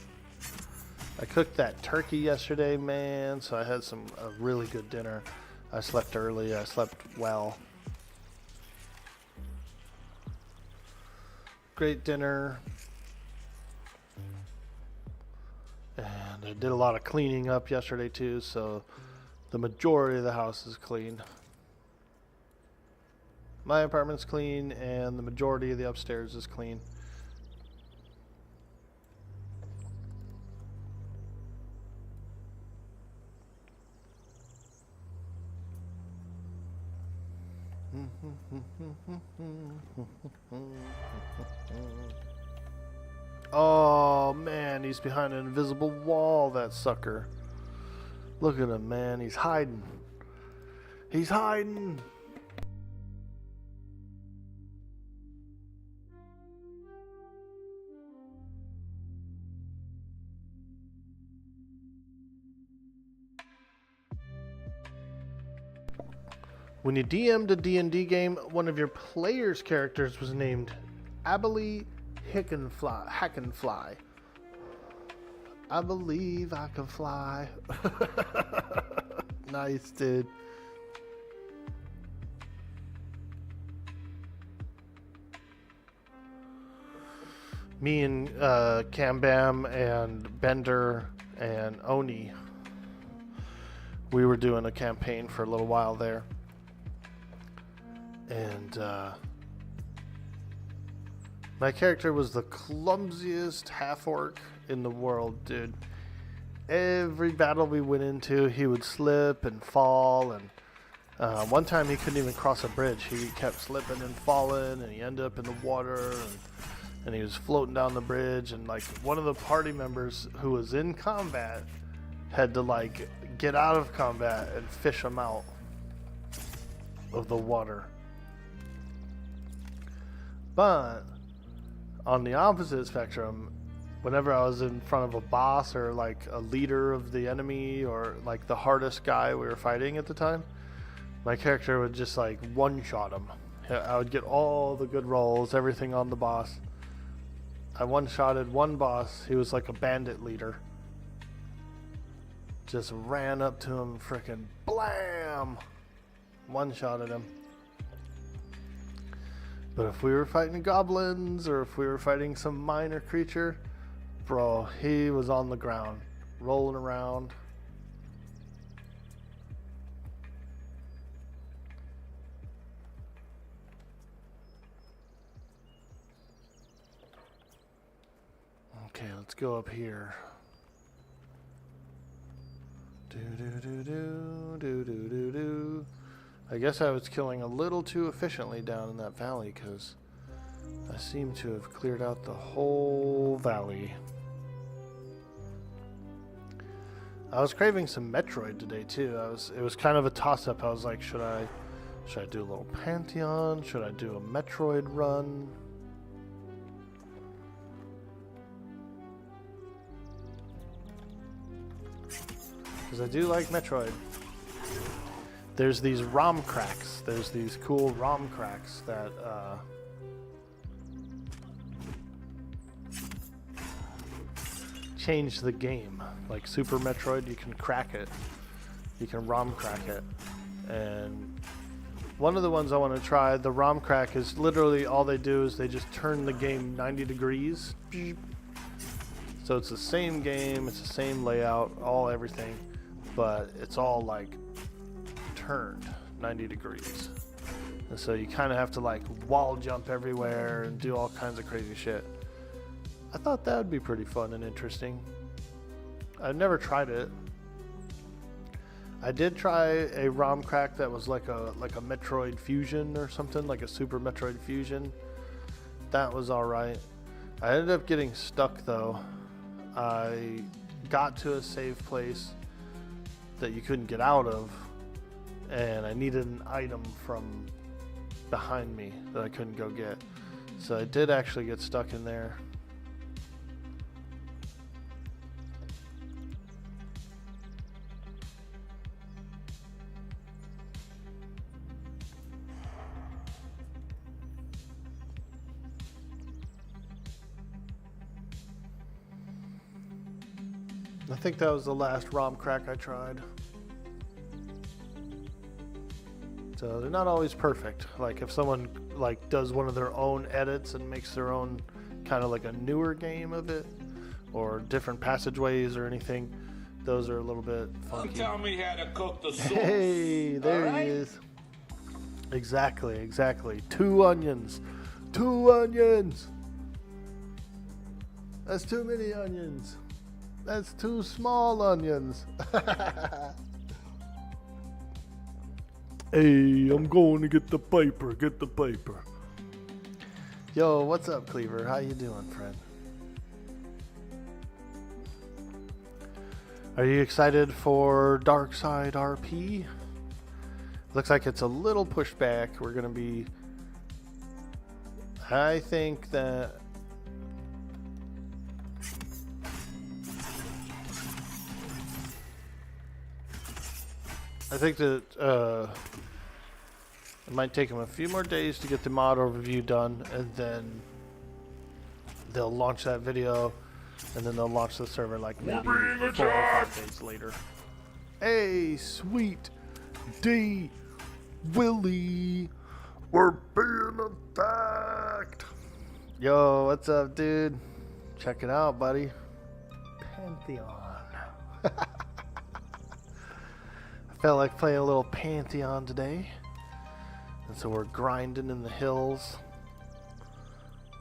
I cooked that turkey yesterday, man, so I had a really good dinner. I slept early, I slept well. Great dinner. And I did a lot of cleaning up yesterday too, so the majority of the house is clean. My apartment's clean and the majority of the upstairs is clean. Oh man, he's behind an invisible wall, that sucker. Look at him, man, he's hiding. He's hiding. When you DM'd a D&D game, one of your player's characters was named Abilene Hackenfly. I believe I can fly. Nice, dude. Me and Cam Bam and Bender and Oni, we were doing a campaign for a little while there. And my character was the clumsiest half-orc in the world, dude. Every battle we went into, he would slip and fall, and one time he couldn't even cross a bridge. He kept slipping and falling, and he ended up in the water, and he was floating down the bridge, and like one of the party members who was in combat had to like get out of combat and fish him out of the water. But on the opposite spectrum, whenever I was in front of a boss or like a leader of the enemy or like the hardest guy we were fighting at the time, my character would just like one-shot him. I would get all the good rolls, everything on the boss. I one-shotted one boss. He was like a bandit leader. Just ran up to him, frickin' blam! One-shotted him. But if we were fighting goblins or if we were fighting some minor creature, bro, he was on the ground, rolling around. Okay, let's go up here. Do do do do do do do do. I guess I was killing a little too efficiently down in that valley because I seem to have cleared out the whole valley. I was craving some Metroid today too. It was kind of a toss-up. I was like, should I do a little Pantheon? Should I do a Metroid run? Because I do like Metroid. There's these ROM cracks. There's these cool ROM cracks that change the game. Like Super Metroid, you can crack it. You can ROM crack it. And one of the ones I want to try, the ROM crack, is literally all they do is they just turn the game 90 degrees. So it's the same game, it's the same layout, everything, but it's all like turned 90 degrees. And so you kind of have to like wall jump everywhere and do all kinds of crazy shit. I thought that would be pretty fun and interesting. I've never tried it. I did try a ROM crack that was like a Metroid Fusion or something, like a Super Metroid Fusion. That was alright. I ended up getting stuck though. I got to a safe place that you couldn't get out of, and I needed an item from behind me that I couldn't go get. So I did actually get stuck in there. I think that was the last ROM crack I tried. So they're not always perfect. Like if someone like does one of their own edits and makes their own kind of like a newer game of it, or different passageways or anything, those are a little bit funky. Tell me how to cook the sauce. Hey, there he is. Exactly. 2 onions. 2 onions. That's too many onions. That's 2 small onions. Hey, I'm going to get the paper. Get the paper. Yo, what's up, Cleaver? How you doing, friend? Are you excited for Dark Side RP? Looks like it's a little pushed back. We're going to be... I think that... It might take them a few more days to get the mod overview done, and then they'll launch that video, and then they'll launch the server like maybe 4 or 5 days later. Hey, sweet D Willie, we're being attacked. Yo, what's up, dude? Check it out, buddy. Pantheon. I felt like playing a little Pantheon today. And so we're grinding in the hills.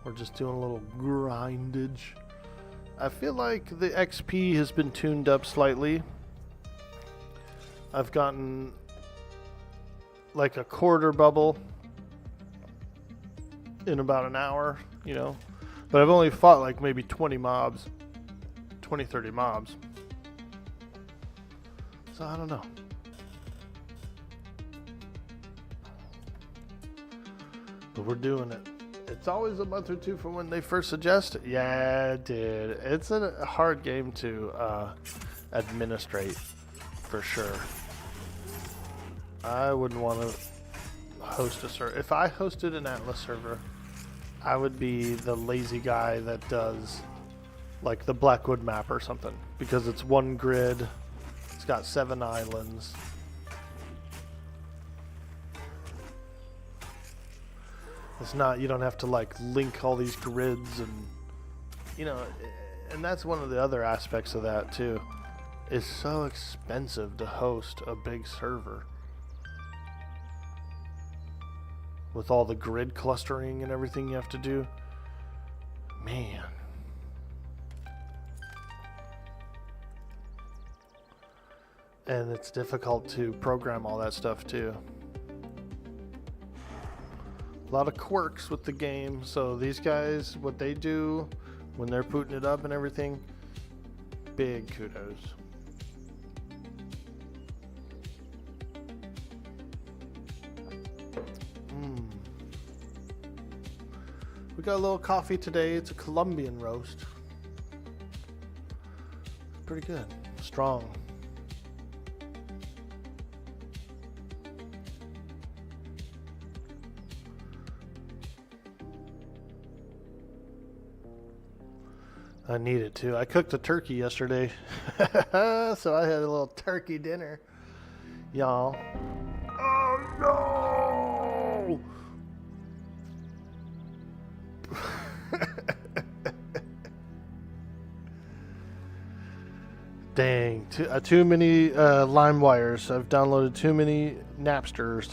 We're just doing a little grindage. I feel like the XP has been tuned up slightly. I've gotten like a quarter bubble in about an hour, you know. But I've only fought like maybe 20 mobs. 20, 30 mobs. So I don't know. But we're doing it. It's always a month or two from when they first suggest it. Yeah, dude. It's a hard game to administrate, for sure. I wouldn't want to host a server. If I hosted an Atlas server, I would be the lazy guy that does like the Blackwood map or something. Because it's one grid. It's got 7 islands. It's not, you don't have to like link all these grids and, you know, and that's one of the other aspects of that too. It's so expensive to host a big server. With all the grid clustering and everything you have to do. Man. And it's difficult to program all that stuff too. A lot of quirks with the game, so these guys, what they do when they're putting it up and everything, big kudos. We got a little coffee today. It's a Colombian roast. Pretty good. Strong. I need it too. I cooked a turkey yesterday. So I had a little turkey dinner. Y'all. Oh no! Dang. Too many lime wires. I've downloaded too many Napsters.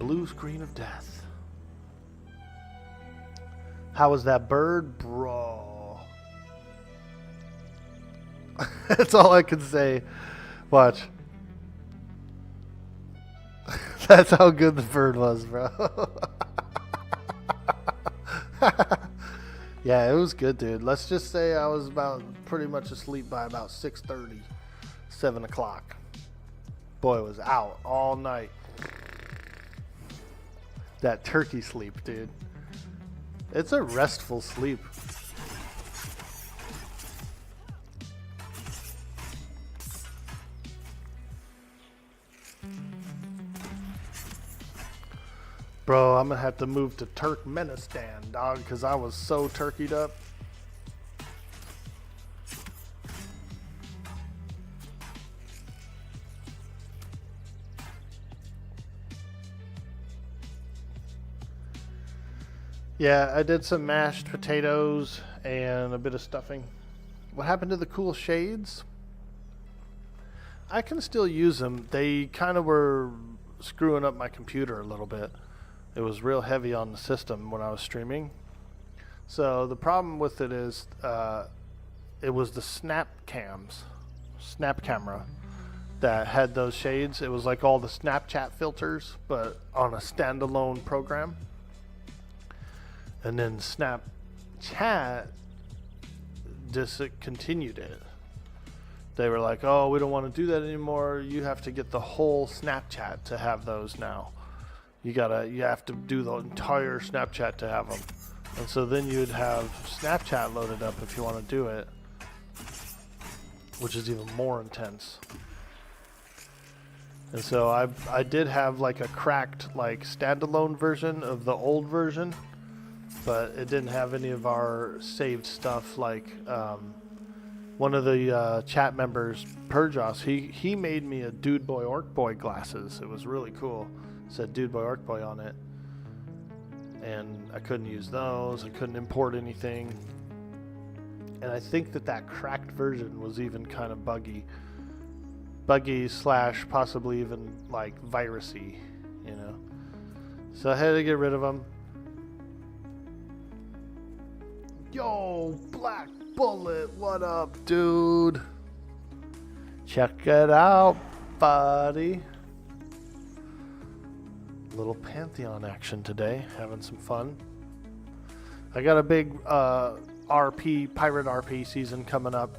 Blue screen of death. How was that bird? Bro. That's all I can say. Watch. That's how good the bird was, bro. Yeah, it was good, dude. Let's just say I was about pretty much asleep by about 6:30, 7 o'clock. Boy, it was out all night. That turkey sleep, dude. It's a restful sleep. Bro, I'm gonna have to move to Turkmenistan, dog, because I was so turkeyed up. Yeah, I did some mashed potatoes and a bit of stuffing. What happened to the cool shades? I can still use them. They kind of were screwing up my computer a little bit. It was real heavy on the system when I was streaming. So the problem with it is it was the snap camera that had those shades. It was like all the Snapchat filters, but on a standalone program. And then Snapchat discontinued it. They were like, oh, we don't want to do that anymore. You have to get the whole Snapchat to have those now. You have to do the entire Snapchat to have them. And so then you'd have Snapchat loaded up if you want to do it, which is even more intense. And so I did have like a cracked like standalone version of the old version, but it didn't have any of our saved stuff. Like one of the chat members, Perjos, he made me a Dude Boy Orkboy glasses. It was really cool. It said Dude Boy Orkboy on it. And I couldn't use those. I couldn't import anything. And I think that cracked version was even kind of buggy / possibly even like virusy, you know. So I had to get rid of them. Yo, Black Bullet, what up, dude? Check it out, buddy. Little Pantheon action today, having some fun. I got a big pirate RP season coming up,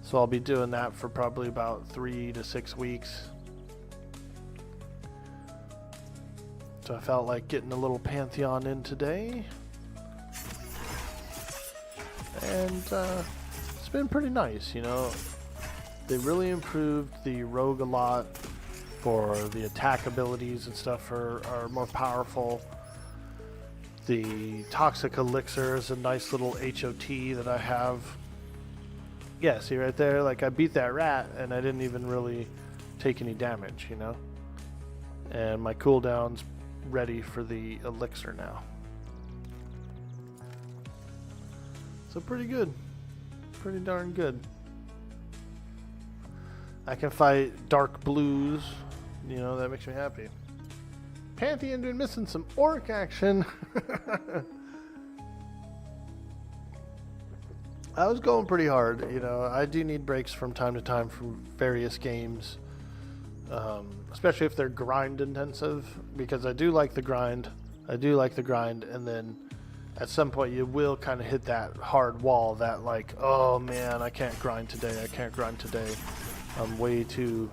so I'll be doing that for probably about 3 to 6 weeks. So I felt like getting a little Pantheon in today, and it's been pretty nice, you know. They really improved the rogue a lot. For the attack abilities and stuff are more powerful. The Toxic Elixir is a nice little HOT that I have. Yeah, see right there, like I beat that rat and I didn't even really take any damage, you know? And my cooldown's ready for the elixir now. So pretty good. Pretty darn good. I can fight dark blues. You know, that makes me happy. Pantheon been missing some orc action. I was going pretty hard, you know. I do need breaks from time to time from various games, especially if they're grind intensive, because I do like the grind. And then at some point you will kind of hit that hard wall that like, oh man, I can't grind today. I'm way too...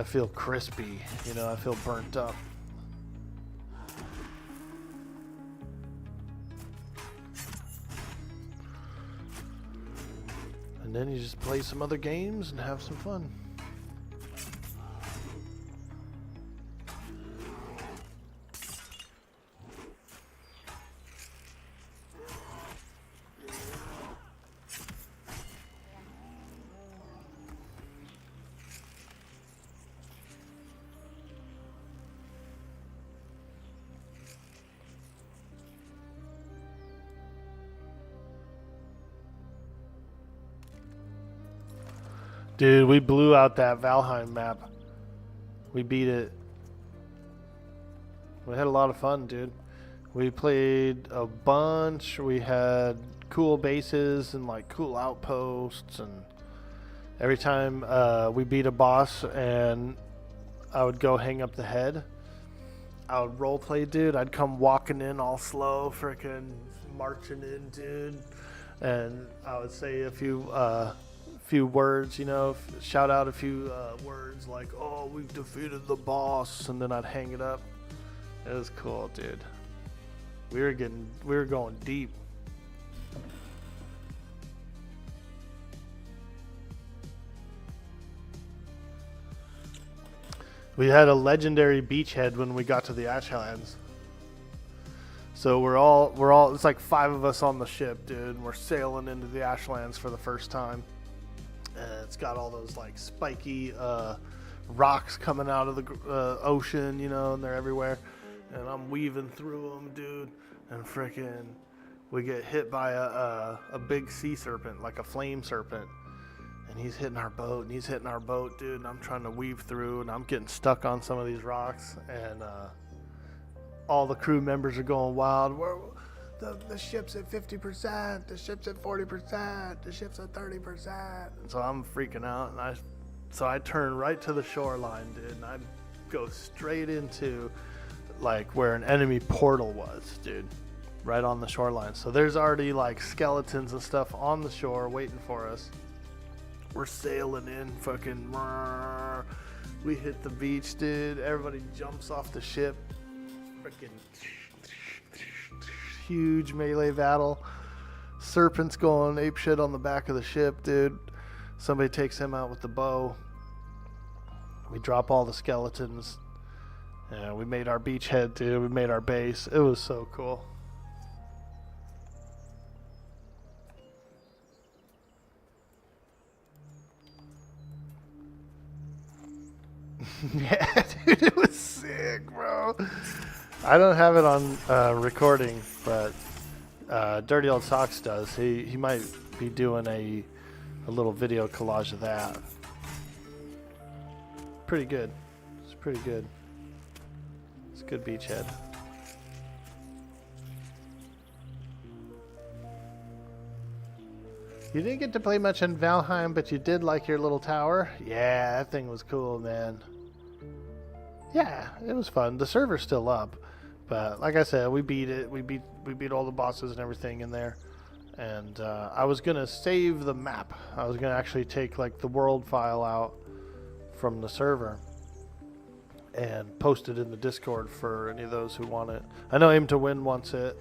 I feel crispy, you know, I feel burnt up. And then you just play some other games and have some fun. Dude, we blew out that Valheim map. We beat it. We had a lot of fun, dude. We played a bunch. We had cool bases and like cool outposts, and every time we beat a boss and I would go hang up the head, I would roleplay, dude. I'd come walking in all slow, freaking marching in, dude. And I would say a few words, you know, shout out a few words like, oh, we've defeated the boss, and then I'd hang it up. It was cool, dude. We were going deep. We had a legendary beachhead when we got to the Ashlands. So we're all it's like 5 of us on the ship, dude, and we're sailing into the Ashlands for the first time. And it's got all those like spiky rocks coming out of the ocean, you know, and they're everywhere. And I'm weaving through them, dude. And freaking, we get hit by a big sea serpent, like a flame serpent. And he's hitting our boat, dude. And I'm trying to weave through, and I'm getting stuck on some of these rocks. And all the crew members are going wild. The ship's at 50%, the ship's at 40%, the ship's at 30%. And so I'm freaking out, and I turn right to the shoreline, dude, and I go straight into like where an enemy portal was, dude, right on the shoreline. So there's already like skeletons and stuff on the shore waiting for us. We're sailing in, fucking, we hit the beach, dude. Everybody jumps off the ship, freaking. Huge melee battle. Serpent's going apeshit on the back of the ship, dude. Somebody takes him out with the bow. We drop all the skeletons. We made our beachhead too. We made our base. It was so cool. Yeah, dude, it was sick, bro. I don't have it on recording, but Dirty Old Socks does. He might be doing a little video collage of that. Pretty good. It's pretty good. It's a good beachhead. You didn't get to play much in Valheim, but you did like your little tower? Yeah, that thing was cool, man. Yeah, it was fun. The server's still up, but like I said, we beat it. We beat all the bosses and everything in there. And I was gonna save the map. I was gonna actually take like the world file out from the server and post it in the Discord for any of those who want it. I know Aim to Win wants it,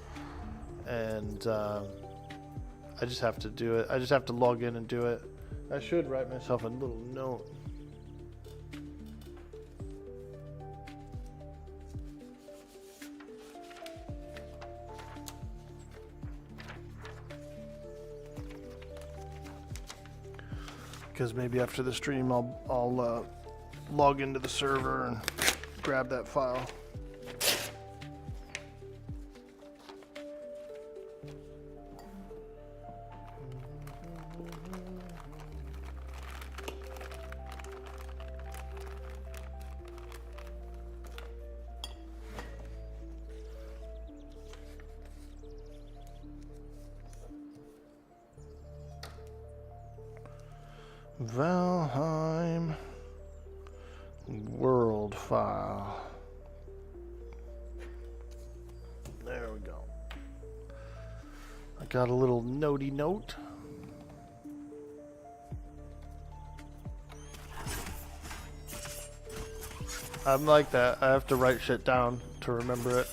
and I just have to do it. I just have to log in and do it. I should write myself a little note. Because maybe after the stream I'll log into the server and grab that file. Valheim world file. There we go. I got a little notey note. I'm like that. I have to write shit down to remember it.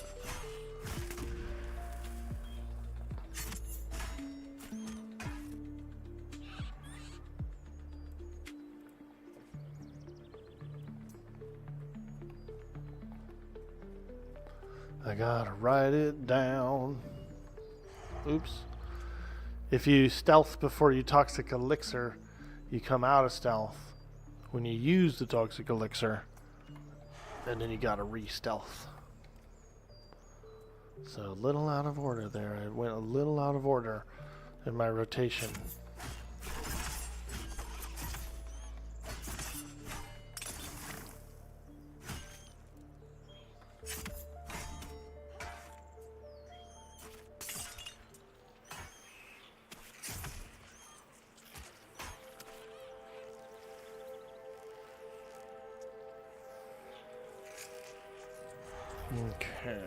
I gotta write it down. Oops. If you stealth before you toxic elixir, you come out of stealth when you use the toxic elixir, and then you gotta re-stealth. So a little out of order there. I went a little out of order in my rotation. Okay.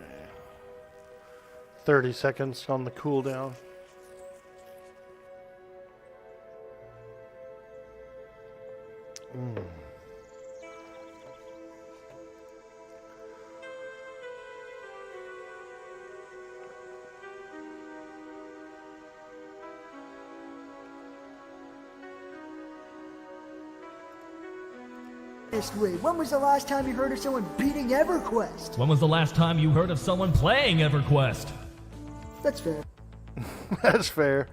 30 seconds on the cooldown. When was the last time you heard of someone beating EverQuest? When was the last time you heard of someone playing EverQuest? That's fair. That's fair.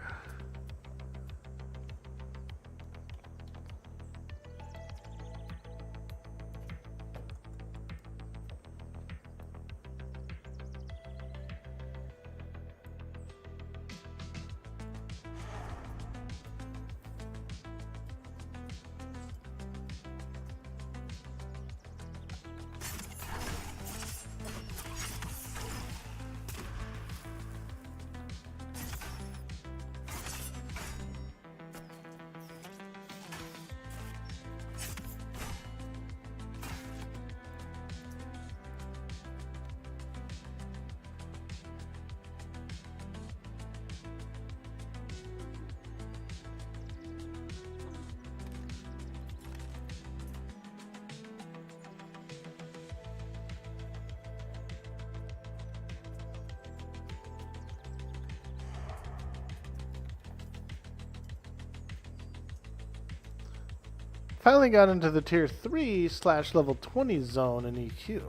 Finally got into the tier 3 / level 20 zone in EQ.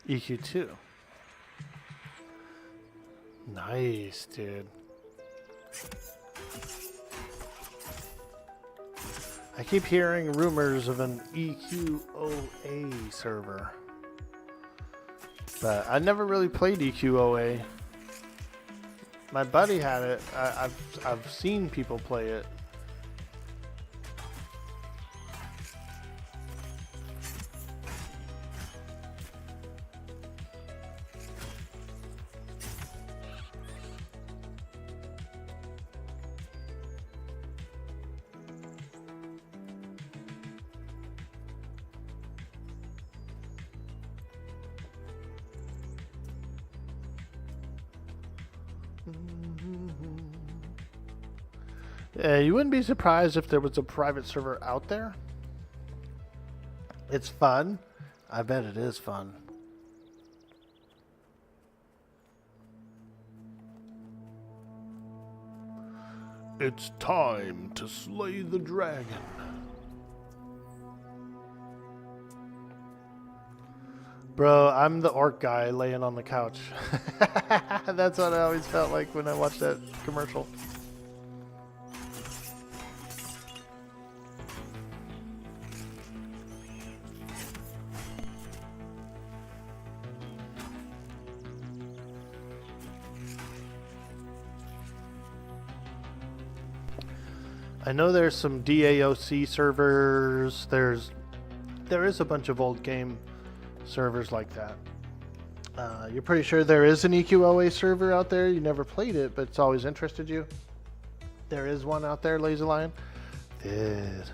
EQ2. Nice, dude. I keep hearing rumors of an EQOA server. But I never really played EQOA. My buddy had it. I've seen people play it. Yeah, you wouldn't be surprised if there was a private server out there. It's fun. I bet it is fun. It's time to slay the dragon. Bro, I'm the orc guy laying on the couch. That's what I always felt like when I watched that commercial. I know there's some DAOC servers. There is a bunch of old game servers like that. You're pretty sure there is an EQOA server out there. You never played it, but it's always interested you. There is one out there, Lazy Lion. Dude.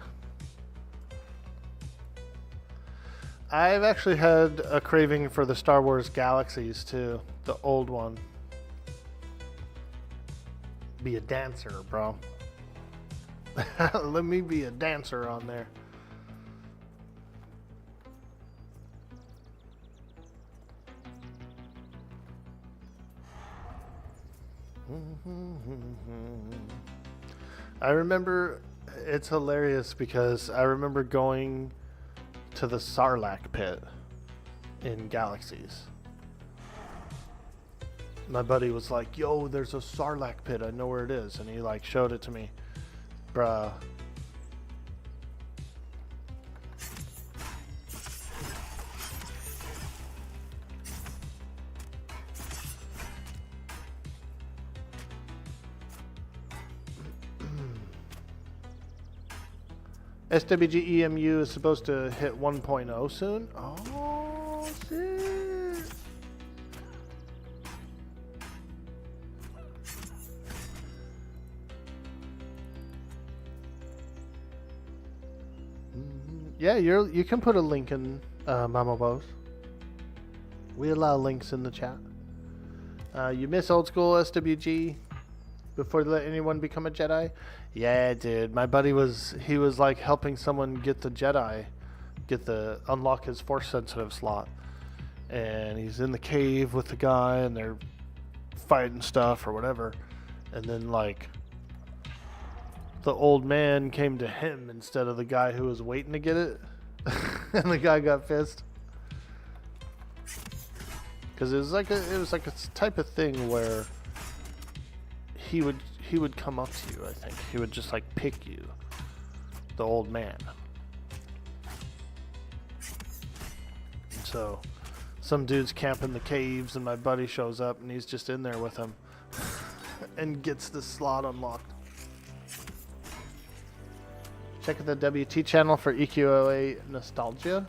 I've actually had a craving for the Star Wars Galaxies too, the old one. Be a dancer, bro. Let me be a dancer on there. I remember, it's hilarious because I remember going to the Sarlacc pit in Galaxies. My buddy was like, yo, there's a Sarlacc pit, I know where it is, and he like showed it to me. Bruh. SWG EMU is supposed to hit 1.0 soon. Oh, shit. Yeah, you can put a link in Mama Bows. We allow links in the chat. You miss old school SWG before they let anyone become a Jedi? Yeah, dude. My buddy was like helping someone get the Jedi, unlock his force sensitive slot. And he's in the cave with the guy and they're fighting stuff or whatever. And then like the old man came to him instead of the guy who was waiting to get it. And the guy got pissed. Cuz it was like a type of thing where he would come up to you, I think. He would just like pick you. The old man. And so some dude's camping the caves and my buddy shows up and he's just in there with him and gets the slot unlocked. Check the WT channel for EQOA Nostalgia.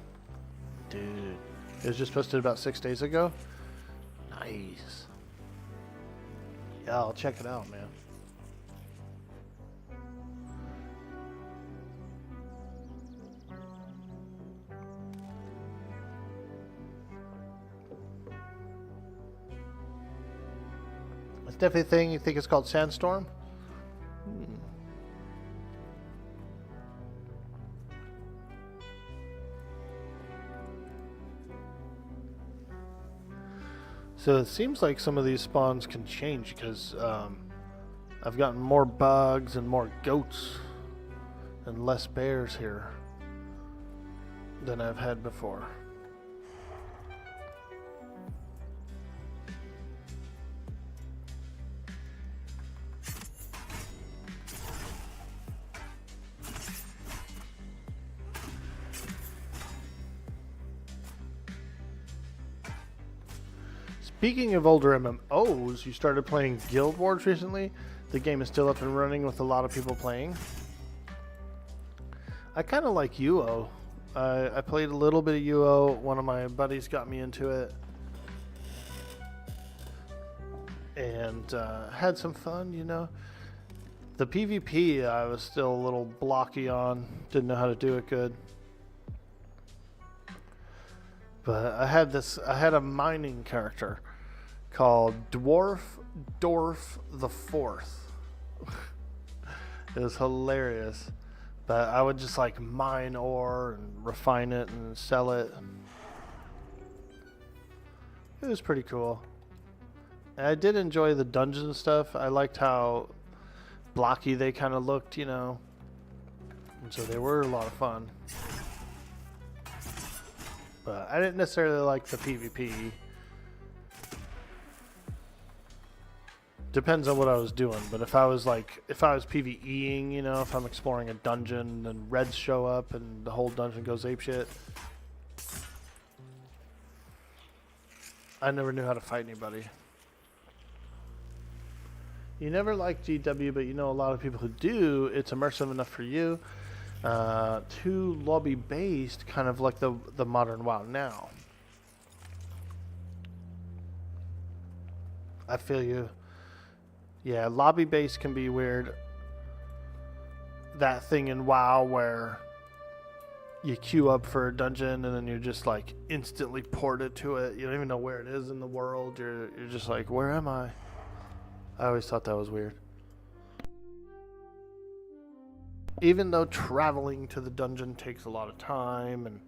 Dude, it was just posted about 6 days ago. Nice. Yeah, I'll check it out, man. It's definitely a thing. You think it's called Sandstorm? So it seems like some of these spawns can change because I've gotten more bugs and more goats and less bears here than I've had before. Speaking of older MMOs, you started playing Guild Wars recently. The game is still up and running with a lot of people playing. I kind of like UO. I played a little bit of UO. One of my buddies got me into it. And had some fun, you know. The PvP I was still a little blocky on. Didn't know how to do it good. But I had a mining character called Dorf the Fourth. It was hilarious. But I would just like mine ore and refine it and sell it. It was pretty cool. And I did enjoy the dungeon stuff. I liked how blocky they kind of looked, you know. And so they were a lot of fun. But I didn't necessarily like the PvP. Depends on what I was doing. But if I was PvEing, you know, if I'm exploring a dungeon and reds show up and the whole dungeon goes apeshit, I never knew how to fight anybody. You never liked GW, but you know a lot of people who do. It's immersive enough for you. Too lobby based, kind of like the modern WoW now. I feel you. Yeah, lobby based can be weird. That thing in WoW where you queue up for a dungeon and then you're just like instantly ported to it. You don't even know where it is in the world. You're just like, where am I? I always thought that was weird. Even though traveling to the dungeon takes a lot of time, and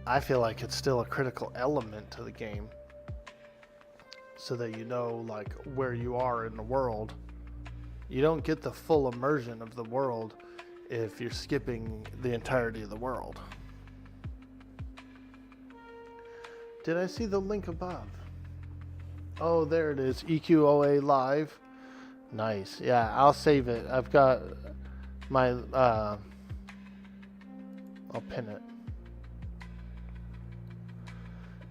I feel like it's still a critical element to the game, so that you know like where you are in the world. You don't get the full immersion of the world if you're skipping the entirety of the world. Did I see the link above? Oh, there it is. EQOA Live. Nice. Yeah, I'll save it. I've got my I'll pin it.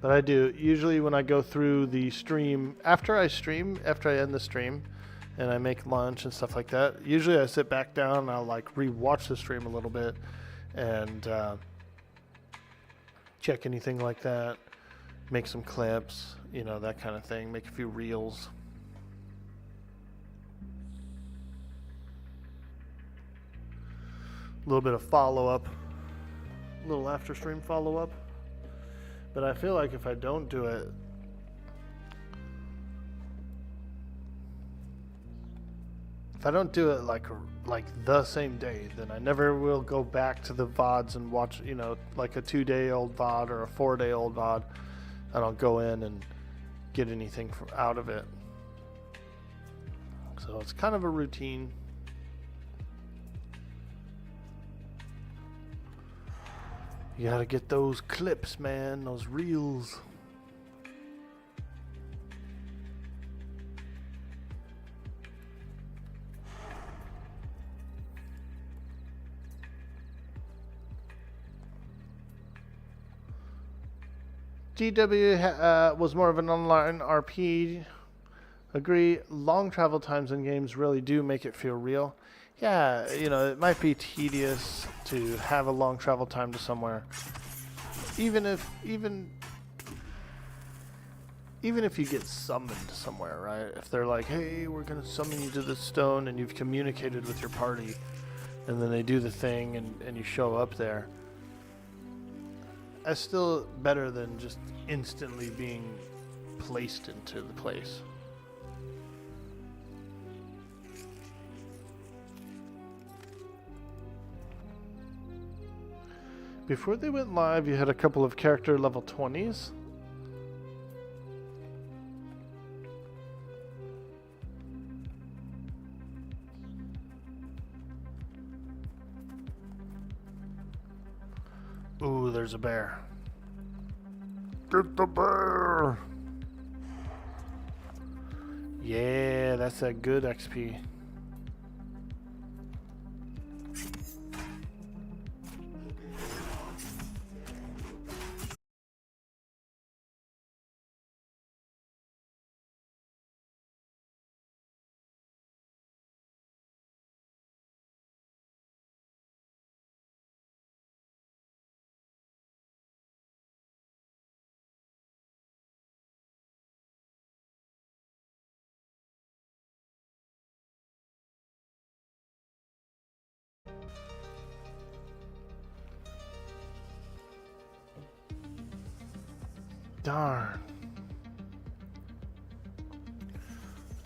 But I do usually when I go through the stream, after I end the stream and I make lunch and stuff like that, usually I sit back down and I'll like re-watch the stream a little bit and check anything like that, make some clips, you know, that kind of thing, make a few reels. A little bit of follow-up, a little after stream follow-up. But I feel like if I don't do it, like the same day, then I never will go back to the VODs and watch, you know, like a 2-day-old VOD or a 4-day-old VOD. I don't go in and get anything out of it. So it's kind of a routine. You gotta get those clips, man, those reels. GW was more of an online RP. Agree, long travel times in games really do make it feel real. Yeah, you know, it might be tedious to have a long travel time to somewhere. Even if you get summoned somewhere, right? If they're like, hey, we're going to summon you to this stone, and you've communicated with your party, and then they do the thing, and you show up there. That's still better than just instantly being placed into the place. Before they went live, you had a couple of character level 20s. Ooh, there's a bear. Get the bear! Yeah, that's a good XP. Darn.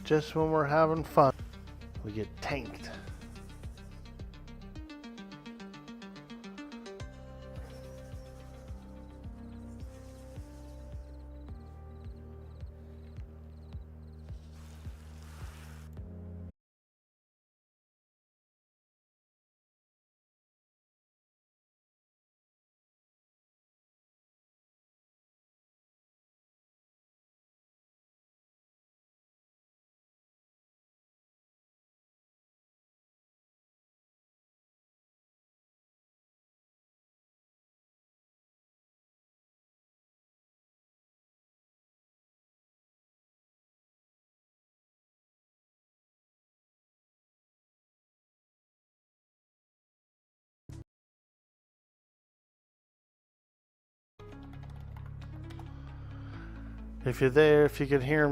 Just when we're having fun, we get tanked. If you're there, if you could hear me.